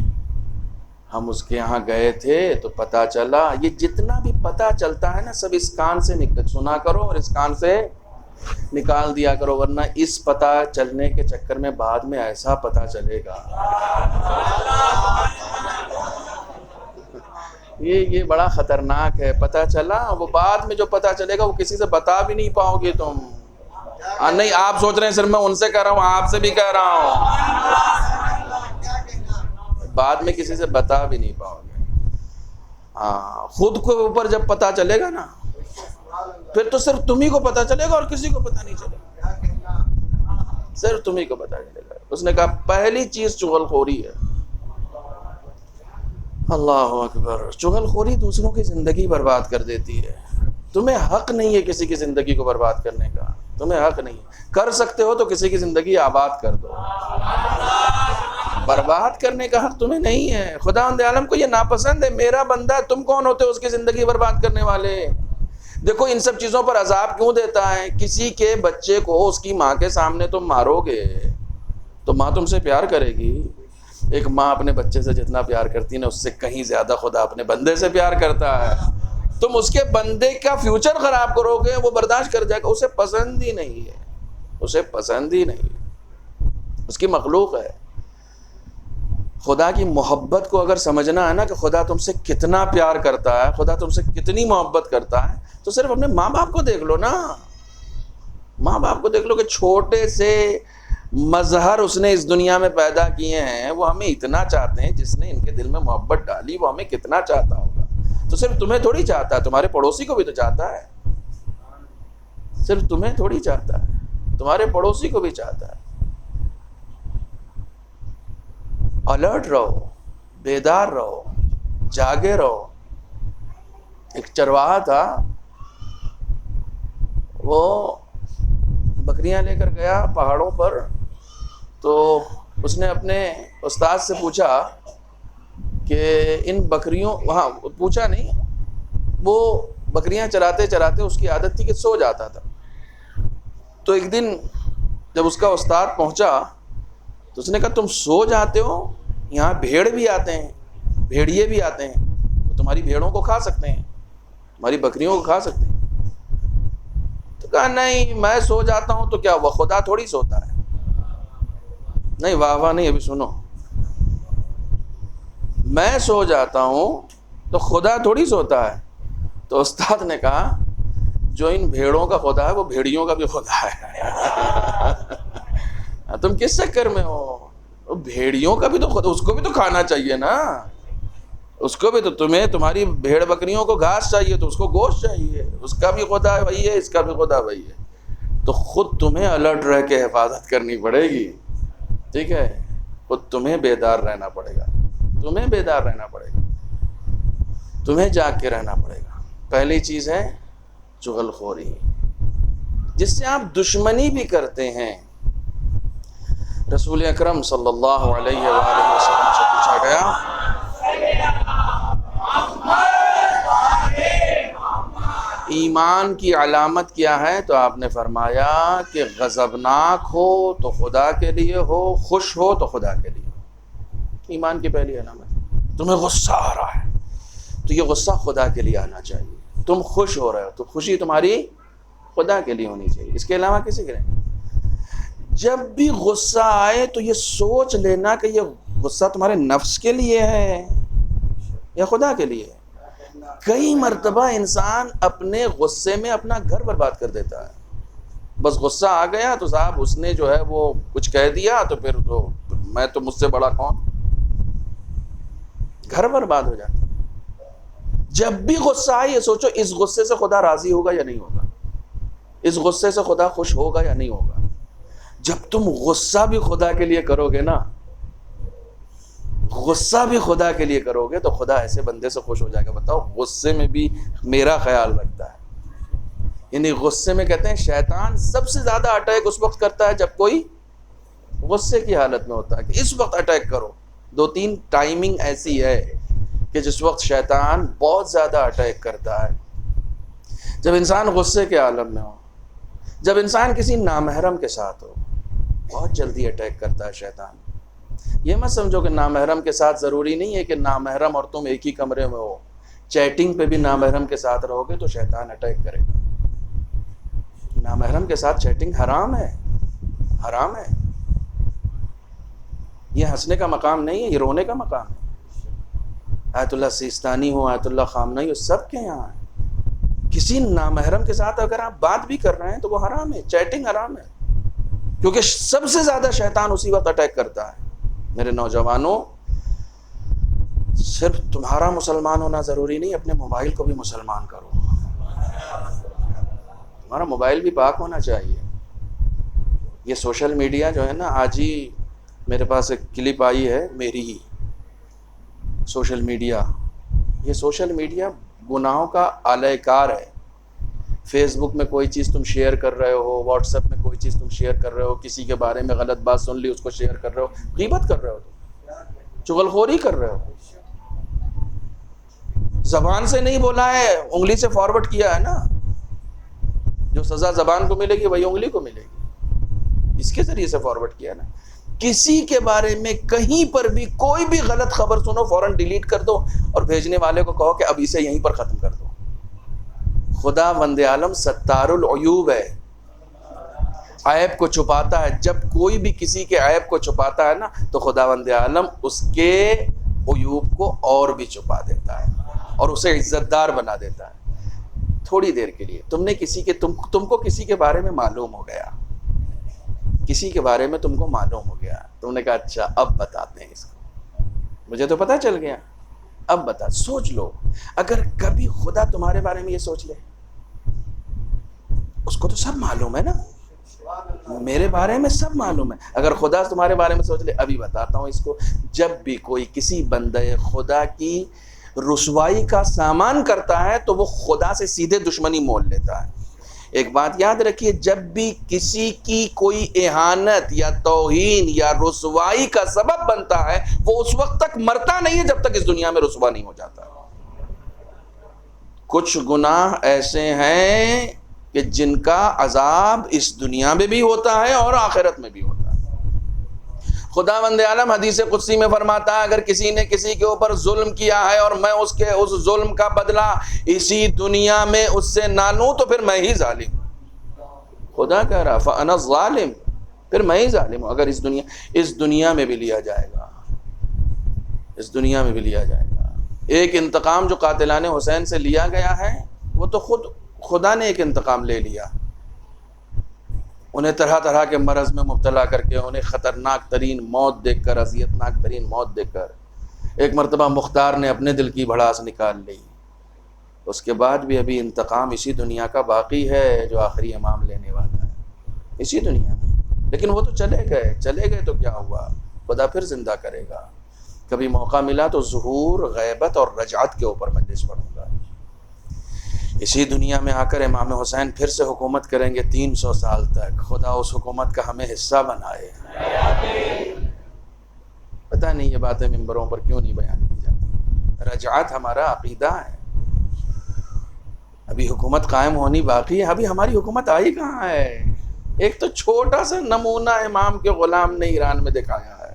ہم اس کے یہاں گئے تھے تو پتہ چلا. یہ جتنا بھی پتہ چلتا ہے نا، سب اس کان سے سنا کرو اور اس کان سے نکال دیا کرو، ورنہ اس پتہ چلنے کے چکر میں بعد میں ایسا پتہ چلے گا. یہ بڑا خطرناک ہے. پتہ چلا، وہ بعد میں جو پتہ چلے گا وہ کسی سے بتا بھی نہیں پاؤ گے تم. نہیں، آپ سوچ رہے ہیں صرف میں ان سے کہہ رہا ہوں، آپ سے بھی کہہ رہا ہوں، بعد میں کسی سے بتا بھی نہیں پاؤ گے. ہاں، خود کو اوپر جب پتہ چلے گا نا، پھر تو صرف تمہیں کو پتہ چلے گا اور کسی کو پتہ نہیں چلے گا، صرف تمہیں کو پتہ چلے گا. اس نے کہا پہلی چیز چغل خوری ہے. اللہ اکبر. چغل خوری دوسروں کی زندگی برباد کر دیتی ہے. تمہیں حق نہیں ہے کسی کی زندگی کو برباد کرنے کا، تمہیں حق نہیں. کر سکتے ہو تو کسی کی زندگی آباد کر دو، برباد کرنے کا حق تمہیں نہیں ہے. خداوند عالم کو یہ ناپسند ہے. میرا بندہ، تم کون ہوتے ہو اس کی زندگی برباد کرنے والے؟ دیکھو ان سب چیزوں پر عذاب کیوں دیتا ہے. کسی کے بچے کو اس کی ماں کے سامنے تم مارو گے تو ماں تم سے پیار کرے گی. ایک ماں اپنے بچے سے جتنا پیار کرتی ہے نا، اس سے کہیں زیادہ خدا اپنے بندے سے پیار کرتا ہے. تم اس کے بندے کا فیوچر خراب کرو گے، وہ برداشت کر جائے گا. اسے پسند ہی نہیں ہے، اسے پسند ہی نہیں ہے. اس کی مخلوق ہے. خدا کی محبت کو اگر سمجھنا ہے نا کہ خدا تم سے کتنا پیار کرتا ہے، خدا تم سے کتنی محبت کرتا ہے، تو صرف اپنے ماں باپ کو دیکھ لو نا. ماں باپ کو دیکھ لو کہ چھوٹے سے مظہر اس نے اس دنیا میں پیدا کیے ہیں، وہ ہمیں اتنا چاہتے ہیں. جس نے ان کے دل میں محبت ڈالی وہ ہمیں کتنا چاہتا ہوگا. تو صرف تمہیں تھوڑی چاہتا ہے، تمہارے پڑوسی کو بھی تو چاہتا ہے. صرف تمہیں تھوڑی چاہتا ہے، تمہارے پڑوسی کو بھی چاہتا ہے. الرٹ رہو، بیدار رہو، جاگے رہو. ایک چرواہا تھا، وہ بکریاں لے کر گیا پہاڑوں پر. تو اس نے اپنے استاد سے پوچھا کہ ان بکریوں، وہاں پوچھا نہیں، وہ بکریاں چراتے چراتے اس کی عادت تھی کہ سو جاتا تھا. تو ایک دن جب اس کا استاد پہنچا تو اس نے کہا تم سو جاتے ہو، یہاں بھیڑ بھی آتے ہیں، بھیڑیے بھی آتے ہیں، وہ تمہاری بھیڑوں کو کھا سکتے ہیں، تمہاری بکریوں کو کھا سکتے ہیں. تو کہا نہیں، میں سو جاتا ہوں تو کیا وہ خدا تھوڑی سوتا ہے. نہیں واہ واہ نہیں، ابھی سنو. میں سو جاتا ہوں تو خدا تھوڑی سوتا ہے. تو استاد نے کہا جو ان بھیڑوں کا خدا ہے وہ بھیڑیوں کا بھی خدا ہے. تم کس چکر میں ہو؟ بھیڑیوں کا بھی تو خدا، اس کو بھی تو کھانا چاہیے نا، اس کو بھی تو، تمہیں تمہاری بھیڑ بکریوں کو گھاس چاہیے تو اس کو گوشت چاہیے، اس کا بھی خدا وہی ہے، اس کا بھی خدا وہی ہے. تو خود تمہیں الرٹ رہ کے حفاظت کرنی پڑے گی، ٹھیک ہے؟ خود تمہیں بیدار رہنا پڑے گا، تمہیں بیدار رہنا پڑے گا، تمہیں جاگ کے رہنا پڑے گا. پہلی چیز ہے چغل خوری، جس سے آپ دشمنی بھی کرتے ہیں. رسول اکرم صلی اللہ علیہ وآلہ وسلم سے پوچھا گیا ایمان کی علامت کیا ہے؟ تو آپ نے فرمایا کہ غضبناک ہو تو خدا کے لیے ہو، خوش ہو تو خدا کے لیے ہو. ایمان کی پہلی علامت. تمہیں غصہ آ رہا ہے تو یہ غصہ خدا کے لیے آنا چاہیے. تم خوش ہو رہے ہو تو خوشی تمہاری خدا کے لیے ہونی چاہیے، اس کے علاوہ کسی کے لیے. جب بھی غصہ آئے تو یہ سوچ لینا کہ یہ غصہ تمہارے نفس کے لیے ہے یا خدا کے لیے. کئی مرتبہ انسان اپنے غصے میں اپنا گھر برباد کر دیتا ہے. بس غصہ آ گیا تو صاحب اس نے جو ہے وہ کچھ کہہ دیا تو پھر تو میں تو مجھ سے بڑا کون، گھر برباد ہو جاتا. جب بھی غصہ آئے یہ سوچو اس غصے سے خدا راضی ہوگا یا نہیں ہوگا، اس غصے سے خدا خوش ہوگا یا نہیں ہوگا. جب تم غصہ بھی خدا کے لیے کرو گے نا، غصہ بھی خدا کے لیے کرو گے تو خدا ایسے بندے سے خوش ہو جائے گا. بتاؤ، غصے میں بھی میرا خیال رکھتا ہے. یعنی غصے میں کہتے ہیں شیطان سب سے زیادہ اٹیک اس وقت کرتا ہے جب کوئی غصے کی حالت میں ہوتا ہے کہ اس وقت اٹیک کرو. 2-3 ٹائمنگ ایسی ہے کہ جس وقت شیطان بہت زیادہ اٹیک کرتا ہے. جب انسان غصے کے عالم میں ہو، جب انسان کسی نامحرم کے ساتھ ہو، بہت جلدی اٹیک کرتا ہے شیطان. یہ مت سمجھو کہ نامحرم کے ساتھ ضروری نہیں ہے کہ نامحرم اور تم ایک ہی کمرے میں ہو. چیٹنگ پہ بھی نامحرم کے ساتھ رہو گے تو شیطان اٹیک کرے گا. نامحرم کے ساتھ چیٹنگ حرام ہے، حرام ہے. یہ ہنسنے کا مقام نہیں ہے، یہ رونے کا مقام ہے. آیت اللہ سیستانی ہو، آیت اللہ خامنہی ہو، سب کے یہاں ہے. کسی نامحرم کے ساتھ اگر آپ بات بھی کر رہے ہیں تو وہ حرام ہے، چیٹنگ حرام ہے. کیونکہ سب سے زیادہ شیطان اسی وقت اٹیک کرتا ہے. میرے نوجوانوں، صرف تمہارا مسلمان ہونا ضروری نہیں، اپنے موبائل کو بھی مسلمان کرو. تمہارا موبائل بھی پاک ہونا چاہیے. یہ سوشل میڈیا جو ہے نا، آج ہی میرے پاس ایک کلپ آئی ہے میری ہی. سوشل میڈیا، یہ سوشل میڈیا گناہوں کا اعلی کار ہے. فیس بک میں کوئی چیز تم شیئر کر رہے ہو، واٹس ایپ میں کوئی چیز تم شیئر کر رہے ہو، کسی کے بارے میں غلط بات سن لی اس کو شیئر کر رہے ہو، غیبت کر رہے ہو، چغل خوری کر رہے ہو. زبان سے نہیں بولا ہے، انگلی سے فارورڈ کیا ہے نا. جو سزا زبان کو ملے گی وہی انگلی کو ملے گی. اس کے ذریعے سے فارورڈ کیا ہے نا. کسی کے بارے میں کہیں پر بھی کوئی بھی غلط خبر سنو، فوراً ڈیلیٹ کر دو اور بھیجنے والے کو کہو کہ اب اسے یہیں پر ختم کر دو. خدا وند عالم ستار العیوب ہے، عیب کو چھپاتا ہے. جب کوئی بھی کسی کے عیب کو چھپاتا ہے نا تو خدا وند عالم اس کے عیوب کو اور بھی چھپا دیتا ہے اور اسے عزت دار بنا دیتا ہے. تھوڑی دیر کے لیے تم نے کسی کے تم کو کسی کے بارے میں معلوم ہو گیا، کسی کے بارے میں تم کو معلوم ہو گیا، تم نے کہا اچھا اب بتاتے ہیں اس کو، مجھے تو پتہ چل گیا، اب بتا. سوچ لو، اگر کبھی خدا تمہارے بارے میں یہ سوچ لے، اس کو تو سب معلوم ہے نا، میرے بارے میں سب معلوم ہے. اگر خدا تمہارے بارے میں سوچ لے، ابھی بتاتا ہوں اس کو. جب بھی کوئی کسی بندے خدا کی رسوائی کا سامان کرتا ہے تو وہ خدا سے سیدھے دشمنی مول لیتا ہے. ایک بات یاد رکھیے، جب بھی کسی کی کوئی اہانت یا توہین یا رسوائی کا سبب بنتا ہے وہ اس وقت تک مرتا نہیں ہے جب تک اس دنیا میں رسوا نہیں ہو جاتا. کچھ گناہ ایسے ہیں کہ جن کا عذاب اس دنیا میں بھی ہوتا ہے اور آخرت میں بھی ہوتا ہے. خداوند عالم حدیث قدسی میں فرماتا ہے اگر کسی نے کسی کے اوپر ظلم کیا ہے اور میں اس ظلم کا بدلہ اسی دنیا میں اس سے نہ لوں تو پھر میں ہی ظالم. خدا کہہ رہا فانا ظالم، پھر میں ہی ظالم ہوں. اگر اس دنیا میں بھی لیا جائے گا، اس دنیا میں بھی لیا جائے گا. ایک انتقام جو قاتلان حسین سے لیا گیا ہے وہ تو خدا نے ایک انتقام لے لیا. انہیں طرح طرح کے مرض میں مبتلا کر کے، انہیں خطرناک ترین موت دیکھ کر، اذیتناک ترین موت دیکھ کر، ایک مرتبہ مختار نے اپنے دل کی بھڑاس نکال لی. اس کے بعد بھی ابھی انتقام اسی دنیا کا باقی ہے جو آخری امام لینے والا ہے، اسی دنیا میں. لیکن وہ تو چلے گئے تو کیا ہوا، خدا پھر زندہ کرے گا. کبھی موقع ملا تو ظہور، غیبت اور رجعت کے اوپر مجلس پڑھوں گا. اسی دنیا میں آ کر امام حسین پھر سے حکومت کریں گے 300 سال تک. خدا اس حکومت کا ہمیں حصہ بنائے. پتہ نہیں یہ باتیں ممبروں پر کیوں نہیں بیان کی جاتی. رجعت ہمارا عقیدہ ہے. ابھی حکومت قائم ہونی باقی ہے. ابھی ہماری حکومت آئی کہاں ہے؟ ایک تو چھوٹا سا نمونہ امام کے غلام نے ایران میں دکھایا ہے.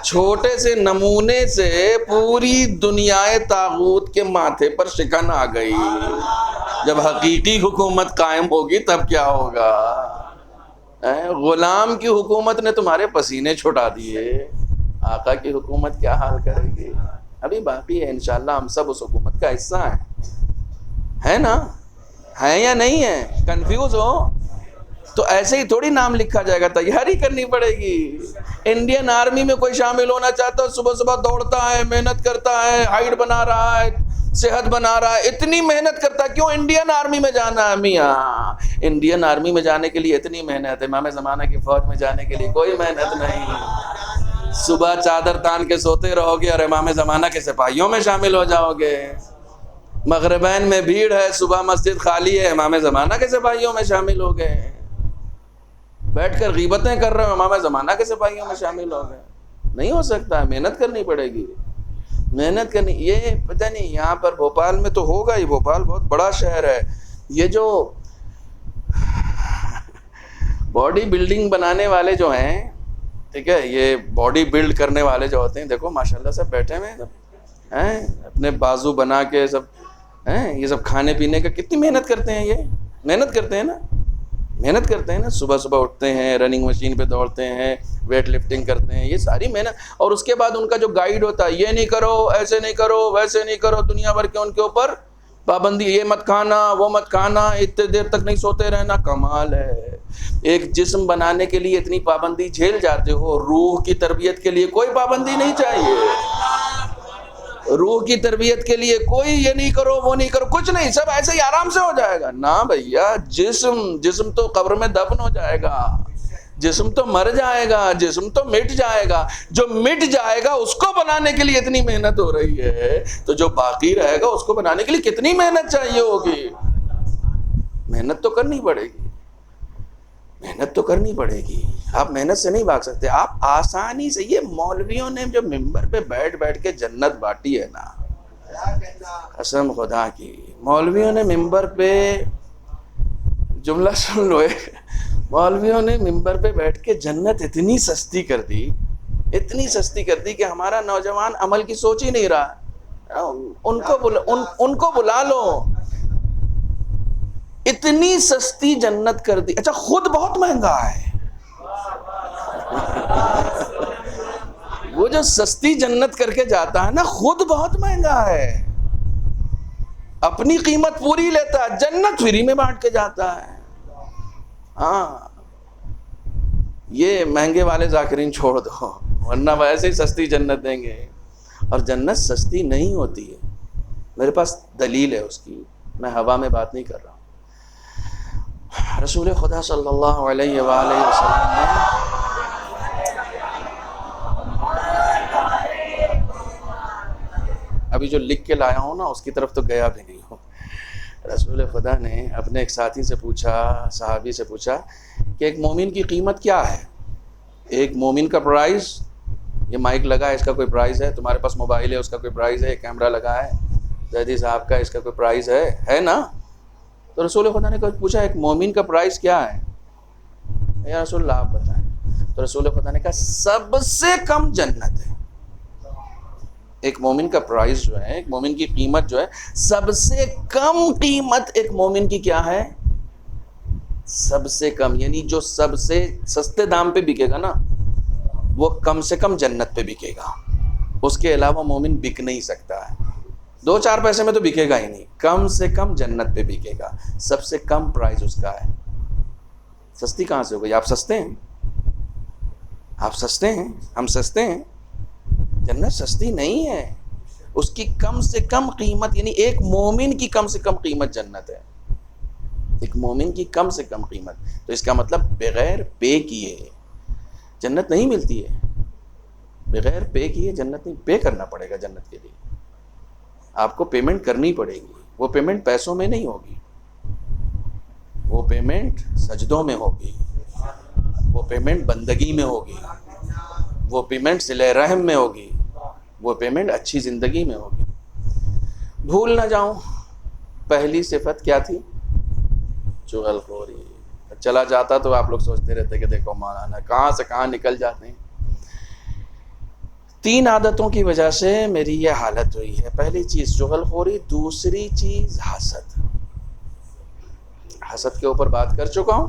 چھوٹے سے نمونے سے پوری دنیا طاغوت کے ماتھے پر شکن آ گئی. جب حقیقی حکومت قائم ہوگی تب کیا ہوگا؟ غلام کی حکومت نے تمہارے پسینے چھٹا دیے. آقا کی حکومت کیا حال کرے گی؟ ابھی باقی ہے. انشاءاللہ ہم سب اس حکومت کا حصہ ہیں نا؟ ہیں یا نہیں ہیں؟ کنفیوز ہو تو ایسے ہی تھوڑی نام لکھا جائے گا، تیاری کرنی پڑے گی. انڈین آرمی میں کوئی شامل ہونا چاہتا ہے، صبح صبح دوڑتا ہے، محنت کرتا ہے، ہائٹ بنا رہا ہے، صحت بنا رہا ہے، اتنی محنت کرتا ہے. کیوں انڈین آرمی میں جانا ہے؟ میاں انڈین آرمی میں جانے کے لیے اتنی محنت ہے، امام زمانہ کی فوج میں جانے کے لیے کوئی محنت نہیں. صبح چادر تان کے سوتے رہو گے اور امام زمانہ کے سپاہیوں میں شامل ہو جاؤ گے. مغربین میں بھیڑ ہے، صبح مسجد خالی ہے، امام زمانہ کے سپاہیوں میں شامل ہو گئے. بیٹھ کر غیبتیں کر رہے ہو، امام زمانہ کے سپاہیوں میں شامل ہو گئے. نہیں ہو سکتا. محنت کرنی پڑے گی، محنت کرنی. یہ پتہ نہیں یہاں پر بھوپال میں تو ہوگا ہی. بھوپال بہت بڑا شہر ہے. یہ جو باڈی بلڈنگ بنانے والے جو ہیں، ٹھیک ہے، یہ باڈی بلڈ کرنے والے جو ہوتے ہیں، دیکھو ماشاءاللہ سب بیٹھے ہوئے ہیں، اپنے بازو بنا کے سب ہیں. یہ سب کھانے پینے کا کتنی محنت کرتے ہیں. یہ محنت کرتے ہیں نا، محنت کرتے ہیں نا. صبح صبح اٹھتے ہیں، رننگ مشین پہ دوڑتے ہیں، ویٹ لفٹنگ کرتے ہیں. یہ ساری محنت. اور اس کے بعد ان کا جو گائیڈ ہوتا ہے، یہ نہیں کرو، ایسے نہیں کرو، ویسے نہیں کرو. دنیا بھر کے ان کے اوپر پابندی، یہ مت کھانا، وہ مت کھانا، اتنے دیر تک نہیں سوتے رہنا. کمال ہے. ایک جسم بنانے کے لیے اتنی پابندی جھیل جاتے ہو، روح کی تربیت کے لیے کوئی پابندی نہیں چاہیے. روح کی تربیت کے لیے کوئی یہ نہیں کرو، وہ نہیں کرو، کچھ نہیں. سب ایسے ہی آرام سے ہو جائے گا. نہ بھیا، جسم تو قبر میں دفن ہو جائے گا، جسم تو مر جائے گا، جسم تو مٹ جائے گا. جو مٹ جائے گا اس کو بنانے کے لیے اتنی محنت ہو رہی ہے، تو جو باقی رہے گا اس کو بنانے کے لیے کتنی محنت چاہیے ہوگی. محنت تو کرنی پڑے گی، محنت تو کرنی پڑے گی. آپ محنت سے نہیں بھاگ سکتے. آپ آسانی سے، یہ مولویوں نے جو ممبر پہ بیٹھ کے جنت بانٹی ہے نا، قسم خدا کی، مولویوں نے ممبر پہ، جملہ سن لو، مولویوں نے ممبر پہ بیٹھ کے جنت اتنی سستی کر دی، اتنی سستی کر دی کہ ہمارا نوجوان عمل کی سوچ ہی نہیں رہا. ان کو بلا لو. اتنی سستی جنت کر دی. اچھا، خود بہت مہنگا ہے. وہ جو سستی جنت کر کے جاتا ہے نا، خود بہت مہنگا ہے. اپنی قیمت پوری لیتا ہے، جنت فری میں بانٹ کے جاتا ہے. ہاں، یہ مہنگے والے ذاکرین چھوڑ دو، ورنہ ویسے ہی سستی جنت دیں گے. اور جنت سستی نہیں ہوتی ہے. میرے پاس دلیل ہے اس کی، میں ہوا میں بات نہیں کر رہا ہوں. رسول خدا صلی اللہ علیہ وآلہ وسلم نے ابھی جو لکھ کے لایا ہوں نا، اس کی طرف تو گیا بھی نہیں ہوں. رسول خدا نے اپنے ایک ساتھی سے پوچھا، صحابی سے پوچھا کہ ایک مومن کی قیمت کیا ہے؟ ایک مومن کا پرائز، یہ مائک لگا ہے، اس کا کوئی پرائز ہے؟ تمہارے پاس موبائل ہے، اس کا کوئی پرائز ہے؟ کیمرہ لگا ہے زیدی صاحب کا، اس کا کوئی پرائز ہے نا؟ تو رسول خدا نے پوچھا ایک مومن کا پرائز کیا ہے؟ یا رسول اللہ آپ بتائیں. تو رسول خدا نے کہا سب سے کم جنت ہے. ایک مومن کا پرائز جو ہے، ایک مومن کی قیمت جو ہے، سب سے کم قیمت ایک مومن کی کیا ہے؟ سب سے کم یعنی جو سب سے سستے دام پہ بکے گا نا وہ کم سے کم جنت پہ بکے گا، اس کے علاوہ مومن بک نہیں سکتا ہے، 2-4 پیسے میں تو بکے گا ہی نہیں، کم سے کم جنت پہ بکے گا، سب سے کم پرائز اس کا ہے۔ سستی کہاں سے ہو گئی؟ آپ سستے ہیں، آپ سستے ہیں، ہم سستے ہیں، جنت سستی نہیں ہے، اس کی کم سے کم قیمت یعنی ایک مومن کی کم سے کم قیمت جنت ہے، ایک مومن کی کم سے کم قیمت، تو اس کا مطلب بغیر پے کیے جنت نہیں ملتی ہے، بغیر پے کیے جنت نہیں، پے کرنا پڑے گا جنت کے لیے، آپ کو پیمنٹ کرنی پڑے گی، وہ پیمنٹ پیسوں میں نہیں ہوگی، وہ پیمنٹ سجدوں میں ہوگی، وہ پیمنٹ بندگی میں ہوگی، وہ پیمنٹ صلہ رحم میں ہوگی، وہ پیمنٹ اچھی زندگی میں ہوگی۔ بھول نہ جاؤں پہلی صفت کیا تھی؟ چغل خوری۔ چلا جاتا تو آپ لوگ سوچتے رہتے کہ دیکھو مولانا کہاں سے کہاں نکل جاتے ہیں۔ 3 عادتوں کی وجہ سے میری یہ حالت ہوئی ہے۔ پہلی چیز چغل خوری، دوسری چیز حسد۔ حسد کے اوپر بات کر چکا ہوں،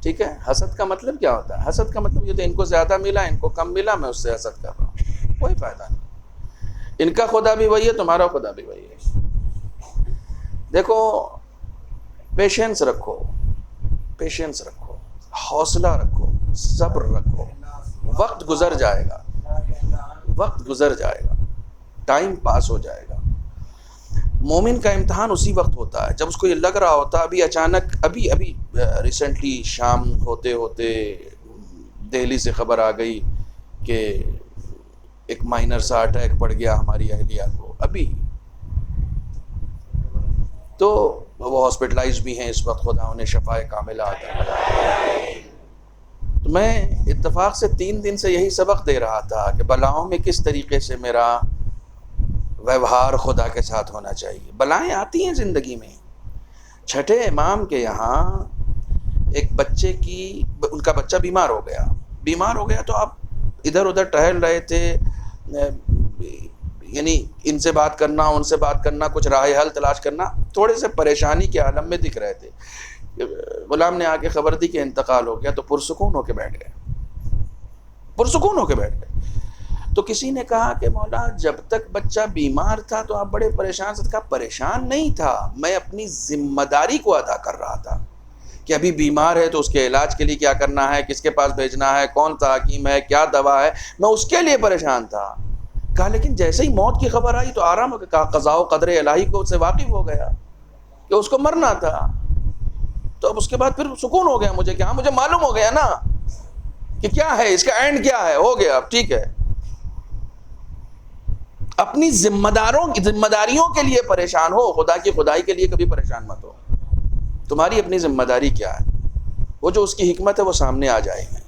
ٹھیک ہے۔ حسد کا مطلب کیا ہوتا ہے؟ حسد کا مطلب یہ تو ان کو زیادہ ملا، ان کو کم ملا، میں اس سے حسد کر رہا ہوں، کوئی فائدہ نہیں۔ ان کا خدا بھی وہی ہے، تمہارا خدا بھی وہی ہے۔ دیکھو پیشنس رکھو، پیشنس رکھو، حوصلہ رکھو، صبر رکھو، وقت گزر جائے گا، وقت گزر جائے گا، ٹائم پاس ہو جائے گا۔ مومن کا امتحان اسی وقت ہوتا ہے جب اس کو یہ لگ رہا ہوتا ہے ابھی اچانک ابھی ریسنٹلی شام ہوتے ہوتے دہلی سے خبر آ گئی کہ ایک مائنر سا اٹیک پڑ گیا ہماری اہلیہ کو، ابھی تو وہ ہاسپٹلائز بھی ہیں اس وقت، خدا انہیں شفائے کاملہ عطا کرے۔ تو میں اتفاق سے 3 دن سے یہی سبق دے رہا تھا کہ بلاؤں میں کس طریقے سے میرا ویوہار خدا کے ساتھ ہونا چاہیے۔ بلائیں آتی ہیں زندگی میں۔ چھٹے امام کے یہاں ایک بچے کی، ان کا بچہ بیمار ہو گیا تو آپ ادھر ادھر ٹہل رہے تھے، یعنی ان سے بات کرنا ان سے بات کرنا، کچھ راہ حل تلاش کرنا، تھوڑے سے پریشانی کے عالم میں دکھ رہے تھے۔ غلام نے آ کے خبر دی کہ انتقال ہو گیا تو پرسکون ہو کے بیٹھ گئے، پرسکون ہو کے بیٹھ گئے۔ تو کسی نے کہا کہ مولا جب تک بچہ بیمار تھا تو آپ بڑے پریشان سے، کہا پریشان نہیں تھا، میں اپنی ذمہ داری کو ادا کر رہا تھا کہ ابھی بیمار ہے تو اس کے علاج کے لیے کیا کرنا ہے، کس کے پاس بھیجنا ہے، کون سا حکیم ہے، کیا دوا ہے، میں اس کے لیے پریشان تھا۔ کہا لیکن جیسے ہی موت کی خبر آئی تو آرام ہو گیا، کہا قضاء و قدر الہی کو سے واقف ہو گیا کہ اس کو مرنا تھا، تو اب اس کے بعد پھر سکون ہو گیا مجھے کہ ہاں مجھے معلوم ہو گیا نا کہ کیا ہے، اس کا اینڈ کیا ہے، ہو گیا اب ٹھیک ہے۔ اپنی ذمہ داریوں کے لیے پریشان ہو، خدا کی خدائی کے لیے کبھی پریشان مت ہو۔ تمہاری اپنی ذمہ داری کیا ہے، وہ جو اس کی حکمت ہے وہ سامنے آ جائے گی،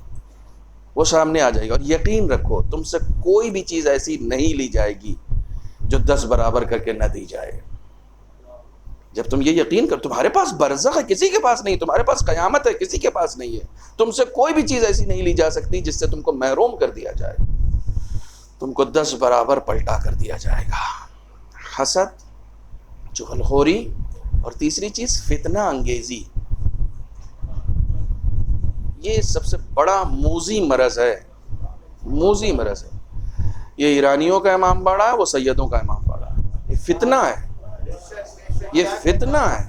وہ سامنے آ جائے گی۔ اور یقین رکھو تم سے کوئی بھی چیز ایسی نہیں لی جائے گی جو 10 برابر کر کے نہ دی جائے۔ جب تم یہ یقین کر، تمہارے پاس برزخ ہے کسی کے پاس نہیں، تمہارے پاس قیامت ہے کسی کے پاس نہیں ہے، تم سے کوئی بھی چیز ایسی نہیں لی جا سکتی جس سے تم کو محروم کر دیا جائے، تم کو 10 برابر پلٹا کر دیا جائے گا۔ حسد، چغل خوری، اور تیسری چیز فتنہ انگیزی۔ یہ سب سے بڑا موذی مرض ہے، موذی مرض ہے۔ یہ ایرانیوں کا امام باڑہ ہے، وہ سیدوں کا امام باڑہ ہے، یہ فتنہ ہے، یہ فتنہ ہے۔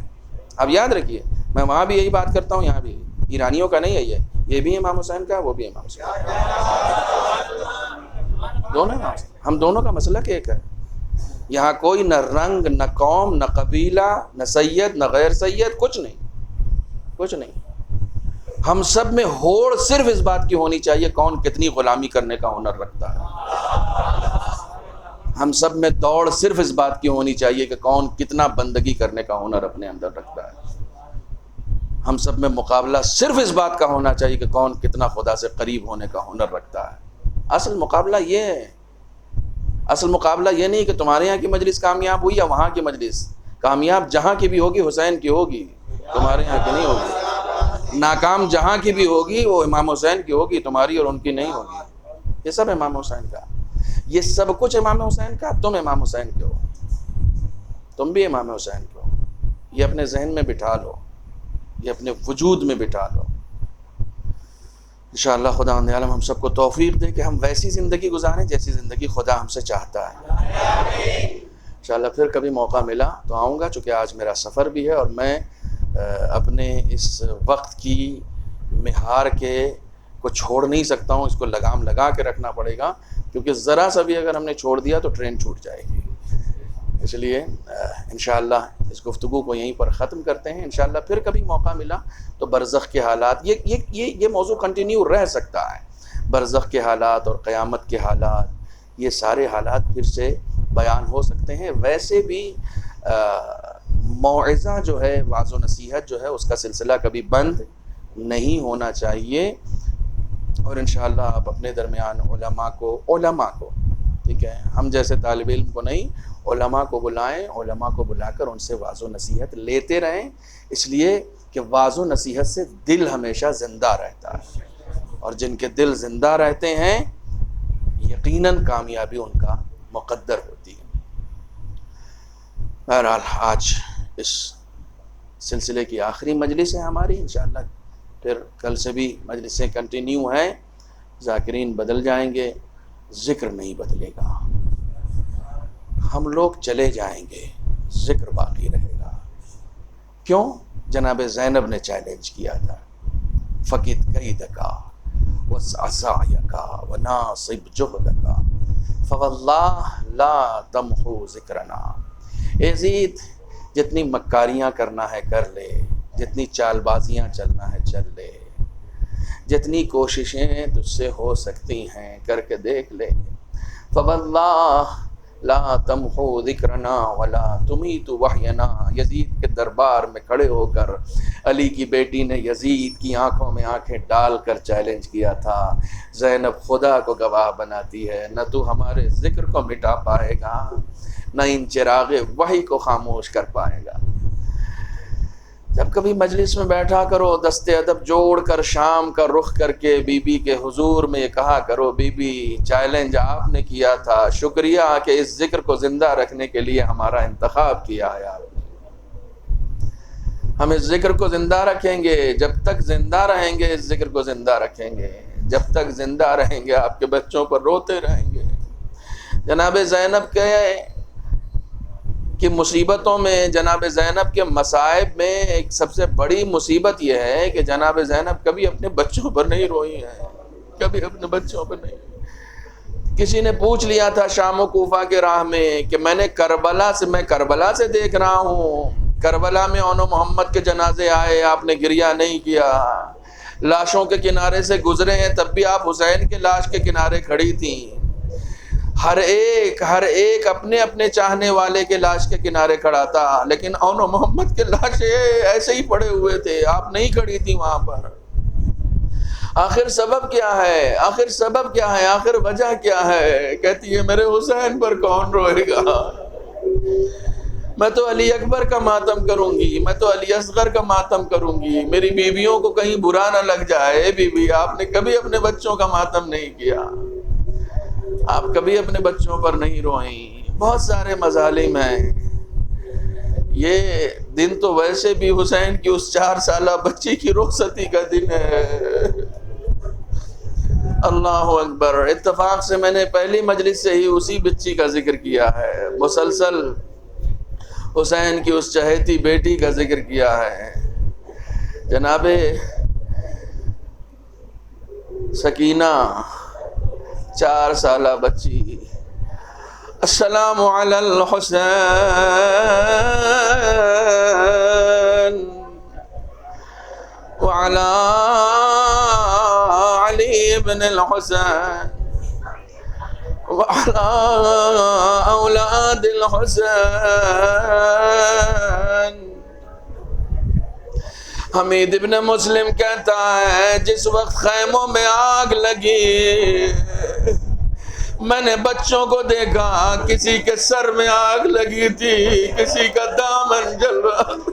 اب یاد رکھیے، میں وہاں بھی یہی بات کرتا ہوں، یہاں بھی ایرانیوں کا نہیں ہے، یہ بھی امام حسین کا ہے، وہ بھی امام حسین کا، دونوں امام حسین، ہم دونوں کا مسلک ایک ہے۔ یہاں کوئی نہ رنگ، نہ قوم، نہ قبیلہ، نہ سید، نہ غیر سید، کچھ نہیں، کچھ نہیں۔ ہم سب میں ہوڑ صرف اس بات کی ہونی چاہیے کون کتنی غلامی کرنے کا ہنر رکھتا ہے۔ ہم سب میں دوڑ صرف اس بات کی ہونی چاہیے کہ کون کتنا بندگی کرنے کا ہنر اپنے اندر رکھتا ہے۔ ہم سب میں مقابلہ صرف اس بات کا ہونا چاہیے کہ کون کتنا خدا سے قریب ہونے کا ہنر رکھتا ہے۔ اصل مقابلہ یہ ہے، اصل مقابلہ یہ نہیں کہ تمہارے یہاں کی مجلس کامیاب ہوئی یا وہاں کی مجلس کامیاب، جہاں کی بھی ہوگی حسین کی ہوگی، تمہارے یہاں کی نہیں ہوگی۔ ناکام جہاں کی بھی ہوگی وہ امام حسین کی ہوگی، تمہاری اور ان کی نہیں ہوگی۔ یہ سب امام حسین کا، یہ سب کچھ امام حسین کا، تم امام حسین کے ہو، تم بھی امام حسین کے ہو، یہ اپنے ذہن میں بٹھا لو۔ یہ اپنے وجود میں بٹھا لو۔ انشاءاللہ خدا عالم ہم سب کو توفیق دے کہ ہم ویسی زندگی گزاریں جیسی زندگی خدا ہم سے چاہتا ہے۔ انشاءاللہ پھر کبھی موقع ملا تو آؤں گا، چونکہ آج میرا سفر بھی ہے اور میں اپنے اس وقت کی مہار کے کو چھوڑ نہیں سکتا ہوں، اس کو لگام لگا کے رکھنا پڑے گا، کیونکہ ذرا سا بھی اگر ہم نے چھوڑ دیا تو ٹرین چھوٹ جائے گی۔ اس لیے انشاءاللہ اس گفتگو کو یہیں پر ختم کرتے ہیں۔ انشاءاللہ پھر کبھی موقع ملا تو برزخ کے حالات، یہ موضوع کنٹینیو رہ سکتا ہے، برزخ کے حالات اور قیامت کے حالات، یہ سارے حالات پھر سے بیان ہو سکتے ہیں۔ ویسے بھی موعظہ جو ہے، وعظ و نصیحت جو ہے، اس کا سلسلہ کبھی بند نہیں ہونا چاہیے، اور انشاءاللہ آپ اپنے درمیان علماء کو ٹھیک ہے، ہم جیسے طالب علم کو نہیں، علماء کو بلائیں، علماء کو بلا کر ان سے وعظ و نصیحت لیتے رہیں، اس لیے کہ وعظ و نصیحت سے دل ہمیشہ زندہ رہتا ہے، اور جن کے دل زندہ رہتے ہیں یقیناً کامیابی ان کا مقدر ہوتی ہے۔ بہرحال آج اس سلسلے کی آخری مجلس ہے ہماری، انشاءاللہ پھر کل سے بھی مجلسیں کنٹینیو ہیں، ذاکرین بدل جائیں گے، ذکر نہیں بدلے گا، ہم لوگ چلے جائیں گے، ذکر باقی رہے گا۔ کیوں؟ جناب زینب نے چیلنج کیا تھا، فقد قیدکا وسعسعیکا وناصب جہدکا فواللہ لا تمحو ذکرنا۔ یزید جتنی مکاریاں کرنا ہے کر لے، جتنی چال بازیاں چلنا ہے چل لے، جتنی کوششیں تجھ سے ہو سکتی ہیں کر کے دیکھ لے، فواللہ لا تمحو ذکرنا ولا تمیت وحینا۔ یزید کے دربار میں کھڑے ہو کر علی کی بیٹی نے یزید کی آنکھوں میں آنکھیں ڈال کر چیلنج کیا تھا، زینب خدا کو گواہ بناتی ہے، نہ تو ہمارے ذکر کو مٹا پائے گا، نہ ان چراغ وحی کو خاموش کر پائے گا۔ جب کبھی مجلس میں بیٹھا کرو، دست ادب جوڑ کر شام کا رخ کر کے بی بی کے حضور میں یہ کہا کرو، بی بی چیلنج آپ نے کیا تھا، شکریہ کہ اس ذکر کو زندہ رکھنے کے لیے ہمارا انتخاب کیا ہے آپ نے۔ ہم اس ذکر کو زندہ رکھیں گے، جب تک زندہ رہیں گے اس ذکر کو زندہ رکھیں گے، جب تک زندہ رہیں گے آپ کے بچوں پر روتے رہیں گے۔ جناب زینب کی مصیبتوں میں، جناب زینب کے مصائب میں ایک سب سے بڑی مصیبت یہ ہے کہ جناب زینب کبھی اپنے بچوں پر نہیں روئی ہیں، کبھی اپنے بچوں پر نہیں۔ کسی نے پوچھ لیا تھا شام و کوفہ کے راہ میں کہ میں کربلا سے دیکھ رہا ہوں، کربلا میں اون و محمد کے جنازے آئے، آپ نے گریہ نہیں کیا، لاشوں کے کنارے سے گزرے ہیں تب بھی آپ حسین کے لاش کے کنارے کھڑی تھیں، ہر ایک اپنے اپنے چاہنے والے کے لاش کے کنارے کھڑا تھا، لیکن اون و محمد کے لاشیں ایسے ہی پڑے ہوئے تھے، آپ نہیں کھڑی تھی وہاں پر۔ آخر سبب کیا ہے؟ آخر وجہ کیا ہے؟ کہتی ہے میرے حسین پر کون روئے گا، میں تو علی اکبر کا ماتم کروں گی، میں تو علی اصغر کا ماتم کروں گی، میری بیویوں کو کہیں برا نہ لگ جائے۔ بی بی آپ نے کبھی اپنے بچوں کا ماتم نہیں کیا، آپ کبھی اپنے بچوں پر نہیں روئیں۔ بہت سارے مظالم ہیں، یہ دن تو ویسے بھی حسین کی اس 4 سالہ بچی کی رخصتی کا دن ہے۔ اللہ اکبر۔ اتفاق سے میں نے پہلی مجلس سے ہی اسی بچی کا ذکر کیا ہے، مسلسل حسین کی اس چہیتی بیٹی کا ذکر کیا ہے، جناب سکینہ 4 سالہ بچی۔ السلام علی الحسین وعلی علی بن الحسین وعلی اولاد الحسین۔ حمید ابن مسلم کہتا ہے جس وقت خیموں میں آگ لگی میں نے بچوں کو دیکھا، کسی کے سر میں آگ لگی تھی، کسی کا دامن جل رہا تھا۔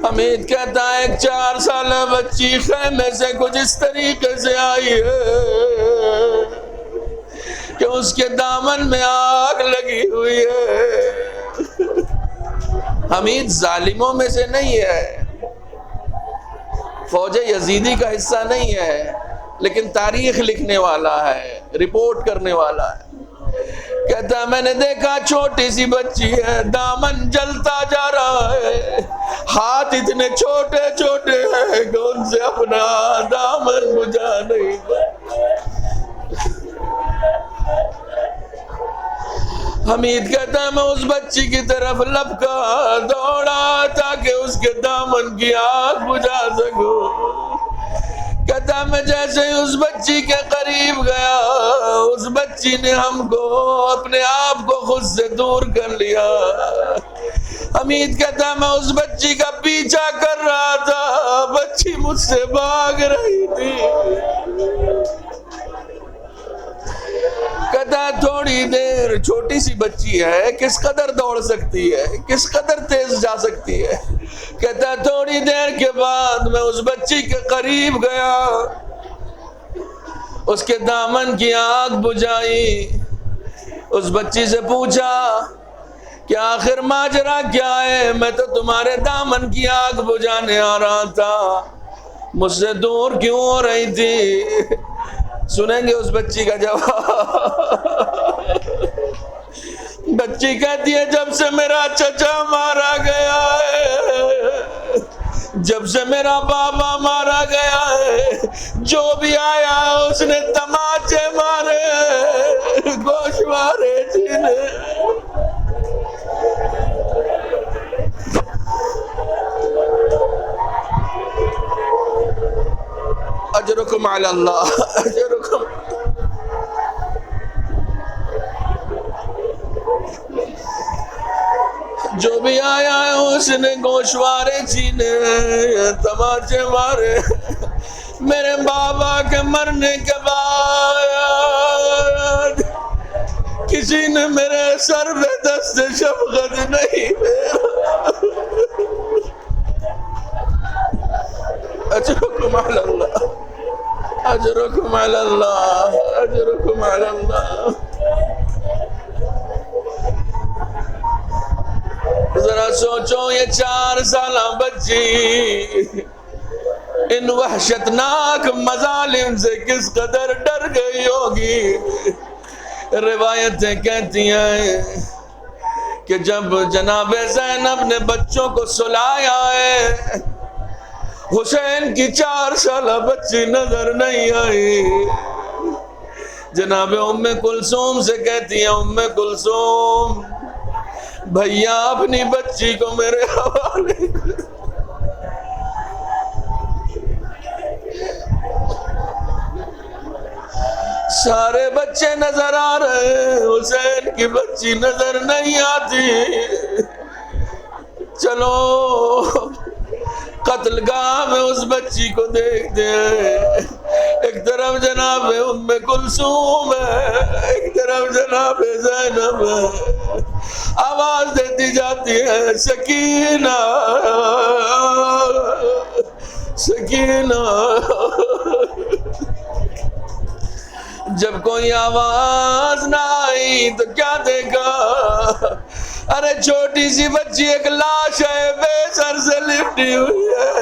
حمید کہتا ہے ایک 4 سالہ بچی خیمے سے کچھ اس طریقے سے آئی ہے، کہ اس کے دامن میں آگ لگی ہوئی ہے. حمید ظالموں میں سے نہیں ہے، فوج یزیدی کا حصہ نہیں ہے، لیکن تاریخ لکھنے والا ہے، رپورٹ کرنے والا ہے. کہتا ہے میں نے دیکھا چھوٹی سی بچی ہے، دامن جلتا جا رہا ہے، ہاتھ اتنے چھوٹے چھوٹے ہیں کہ ان سے اپنا دامن بجھا نہیں. حمید کہتا ہے میں اس بچی کی طرف لپکا دوڑا تاکہ اس کے دامن کی آگ بجھا سکوں. کہتا میں جیسے ہی اس بچی کے قریب گیا، اس بچی نے ہم کو اپنے آپ کو خود سے دور کر لیا. حمید کہتا میں اس بچی کا پیچھا کر رہا تھا، بچی مجھ سے بھاگ رہی تھی. کہتا تھوڑی دیر، چھوٹی سی بچی ہے، کس قدر دوڑ سکتی ہے، کس قدر تیز جا سکتی ہے. کہتا تھوڑی دیر کے بعد میں اس بچی کے قریب گیا، اس کے دامن کی آگ بجھائی. اس بچی سے پوچھا کہ آخر ماجرا کیا ہے؟ میں تو تمہارے دامن کی آگ بجھانے آ رہا تھا، مجھ سے دور کیوں ہو رہی تھی؟ سنیں گے اس بچی کا جواب. بچی کہتی ہے جب سے میرا چچا مارا گیا ہے، جب سے میرا بابا مارا گیا ہے، جو بھی آیا اس نے تماچے مارے، گوشوارے چھینے. اجرکم علی اللہ، اجرکم. جو بھی آیا ہے اس نے گوشوارے چھینے، تماچے مارے. میرے بابا کے مرنے کے بعد کسی نے میرے سر پہ دست شفقت نہیں پھیرا. اجرکم علی اللہ، اجرکم علی اللہ، اجرکم علی اللہ. ذرا سوچو یہ 4 سالہ بچی ان وحشتناک مظالم سے کس قدر ڈر گئی ہوگی. روایتیں کہتی ہیں کہ جب جناب زینب نے بچوں کو سلایا ہے، حسین کی 4 سالہ بچی نظر نہیں آئی. جناب ام کلثوم سے کہتی ہیں ام کلثوم بھیا اپنی بچی کو میرے حوالے کر. سارے بچے نظر آ رہے ہیں، حسین کی بچی نظر نہیں آتی. چلو قتل گاہ میں اس بچی کو دیکھتے ہیں. ایک طرف جناب ام کلثوم ہے، ایک طرف جناب زینب ہے. آواز دیتی جاتی ہے سکینہ سکینہ. جب کوئی آواز نہ آئی تو کیا دیکھا؟ ارے چھوٹی سی بچی ایک لاش ہے، بے سر سے لپٹی ہوئی ہے.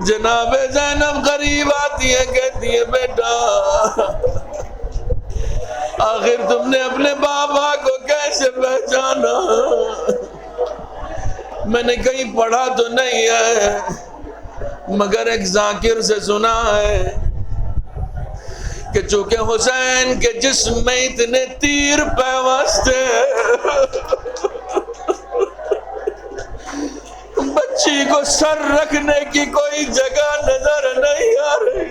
جناب زینب قریب آتی ہے، کہتی ہے بیٹا آخر تم نے اپنے بابا کو کیسے پہچانا؟ میں نے کہیں پڑھا تو نہیں ہے، مگر ایک ذاکر سے سنا ہے کہ چونکہ حسین کے جسم میں اتنے تیر پیوست بچی کو سر رکھنے کی کوئی جگہ نظر نہیں آ رہی.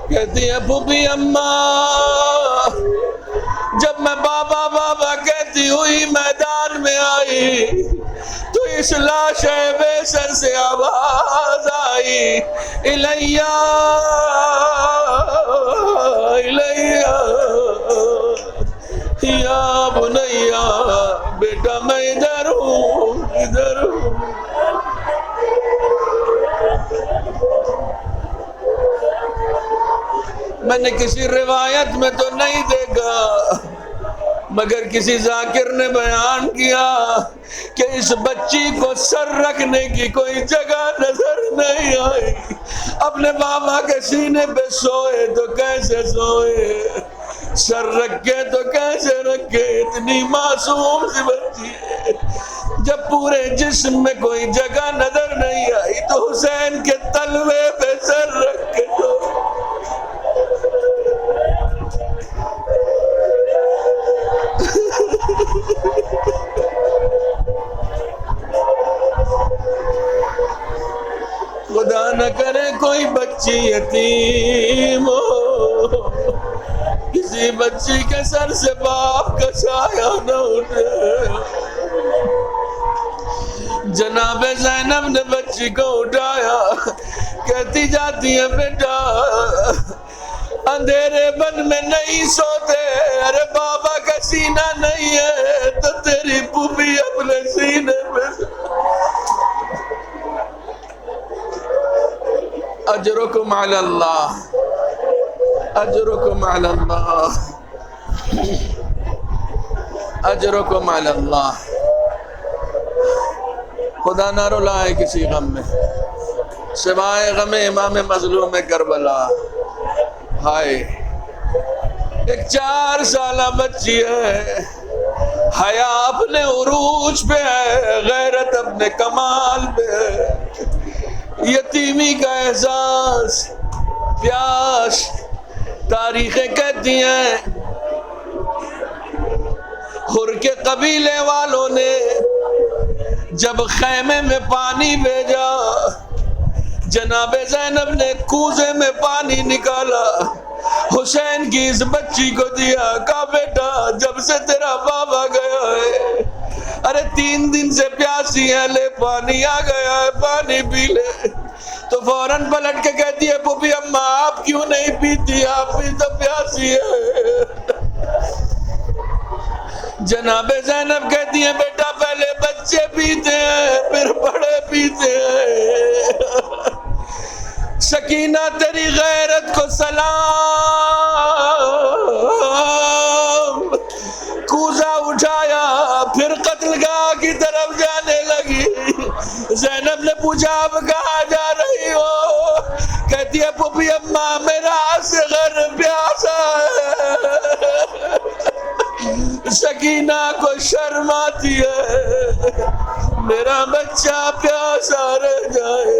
کہتی ہے پھوپھی اماں جب میں بابا بابا کہتی ہوئی میدان میں آئی تو اس لاش بے سر سے آواز آئی الیہ الیہ یا بنیا، بیٹا میں ادھر میں نے کسی روایت میں تو نہیں دیکھا مگر کسی ذاکر نے بیان کیا کہ اس بچی کو سر رکھنے کی کوئی جگہ نظر نہیں آئی. اپنے بابا کے سینے پہ سوئے تو کیسے سوئے, سر رکھے تو کیسے رکھے, اتنی معصوم سی بچی ہے. جب پورے جسم میں کوئی جگہ نظر نہیں آئی تو حسین کے تلوے پہ سر رکھے تو خدا نہ کرے کوئی بچی یتیم ہو, کسی بچی کے سر سے باپ کا سایہ نہ اٹھے. جناب زینب نے بچی کو اٹھایا, کہتی جاتی ہے بیٹا اندھیرے بن میں نہیں سوتے, ارے بابا کا سینہ نہیں ہے تو تیری پھوپھی اپنے سینے میں. اجرکم علی اللہ, اجرکم علی اللہ, اجرکم علی اللہ. خدا نہ رلائے کسی غم میں سوائے غم امام مظلوم کربلا. ہائے ایک 4 سالہ بچی ہے, حیا اپنے عروج پہ ہے, غیرت اپنے کمال پہ ہے, یتیمی کا احساس, پیاس. تاریخیں کہتی ہیں خر کے قبیلے والوں نے جب خیمے میں پانی بھیجا, جناب زینب نے کوزے میں پانی نکالا, حسین کی اس بچی کو دیا, کہا بیٹا جب سے تیرا بابا گیا ہے, ارے 3 دن سے پیاسی ہے, لے پانی آ گیا ہے, پانی پی لے. تو فوراً پلٹ کے کہتی ہے پھوپھی اماں آپ کیوں نہیں پیتی, آپ بھی تو پیاسی ہے. جناب زینب کہتی ہیں بیٹا پہلے بچے پیتے ہیں پھر بڑے پیتے ہیں. سکینہ تیری غیرت کو سلام. کوزہ اٹھایا پھر قتل گاہ کی طرف جانے لگی. زینب نے پوچھا اب کہاں جا رہی ہو, کہتی ہے پھوپھی اماں میرا اصغر پیاسا ہے. سکینہ کو شرم آتی ہے, میرا بچہ پیاسا رہ جائے.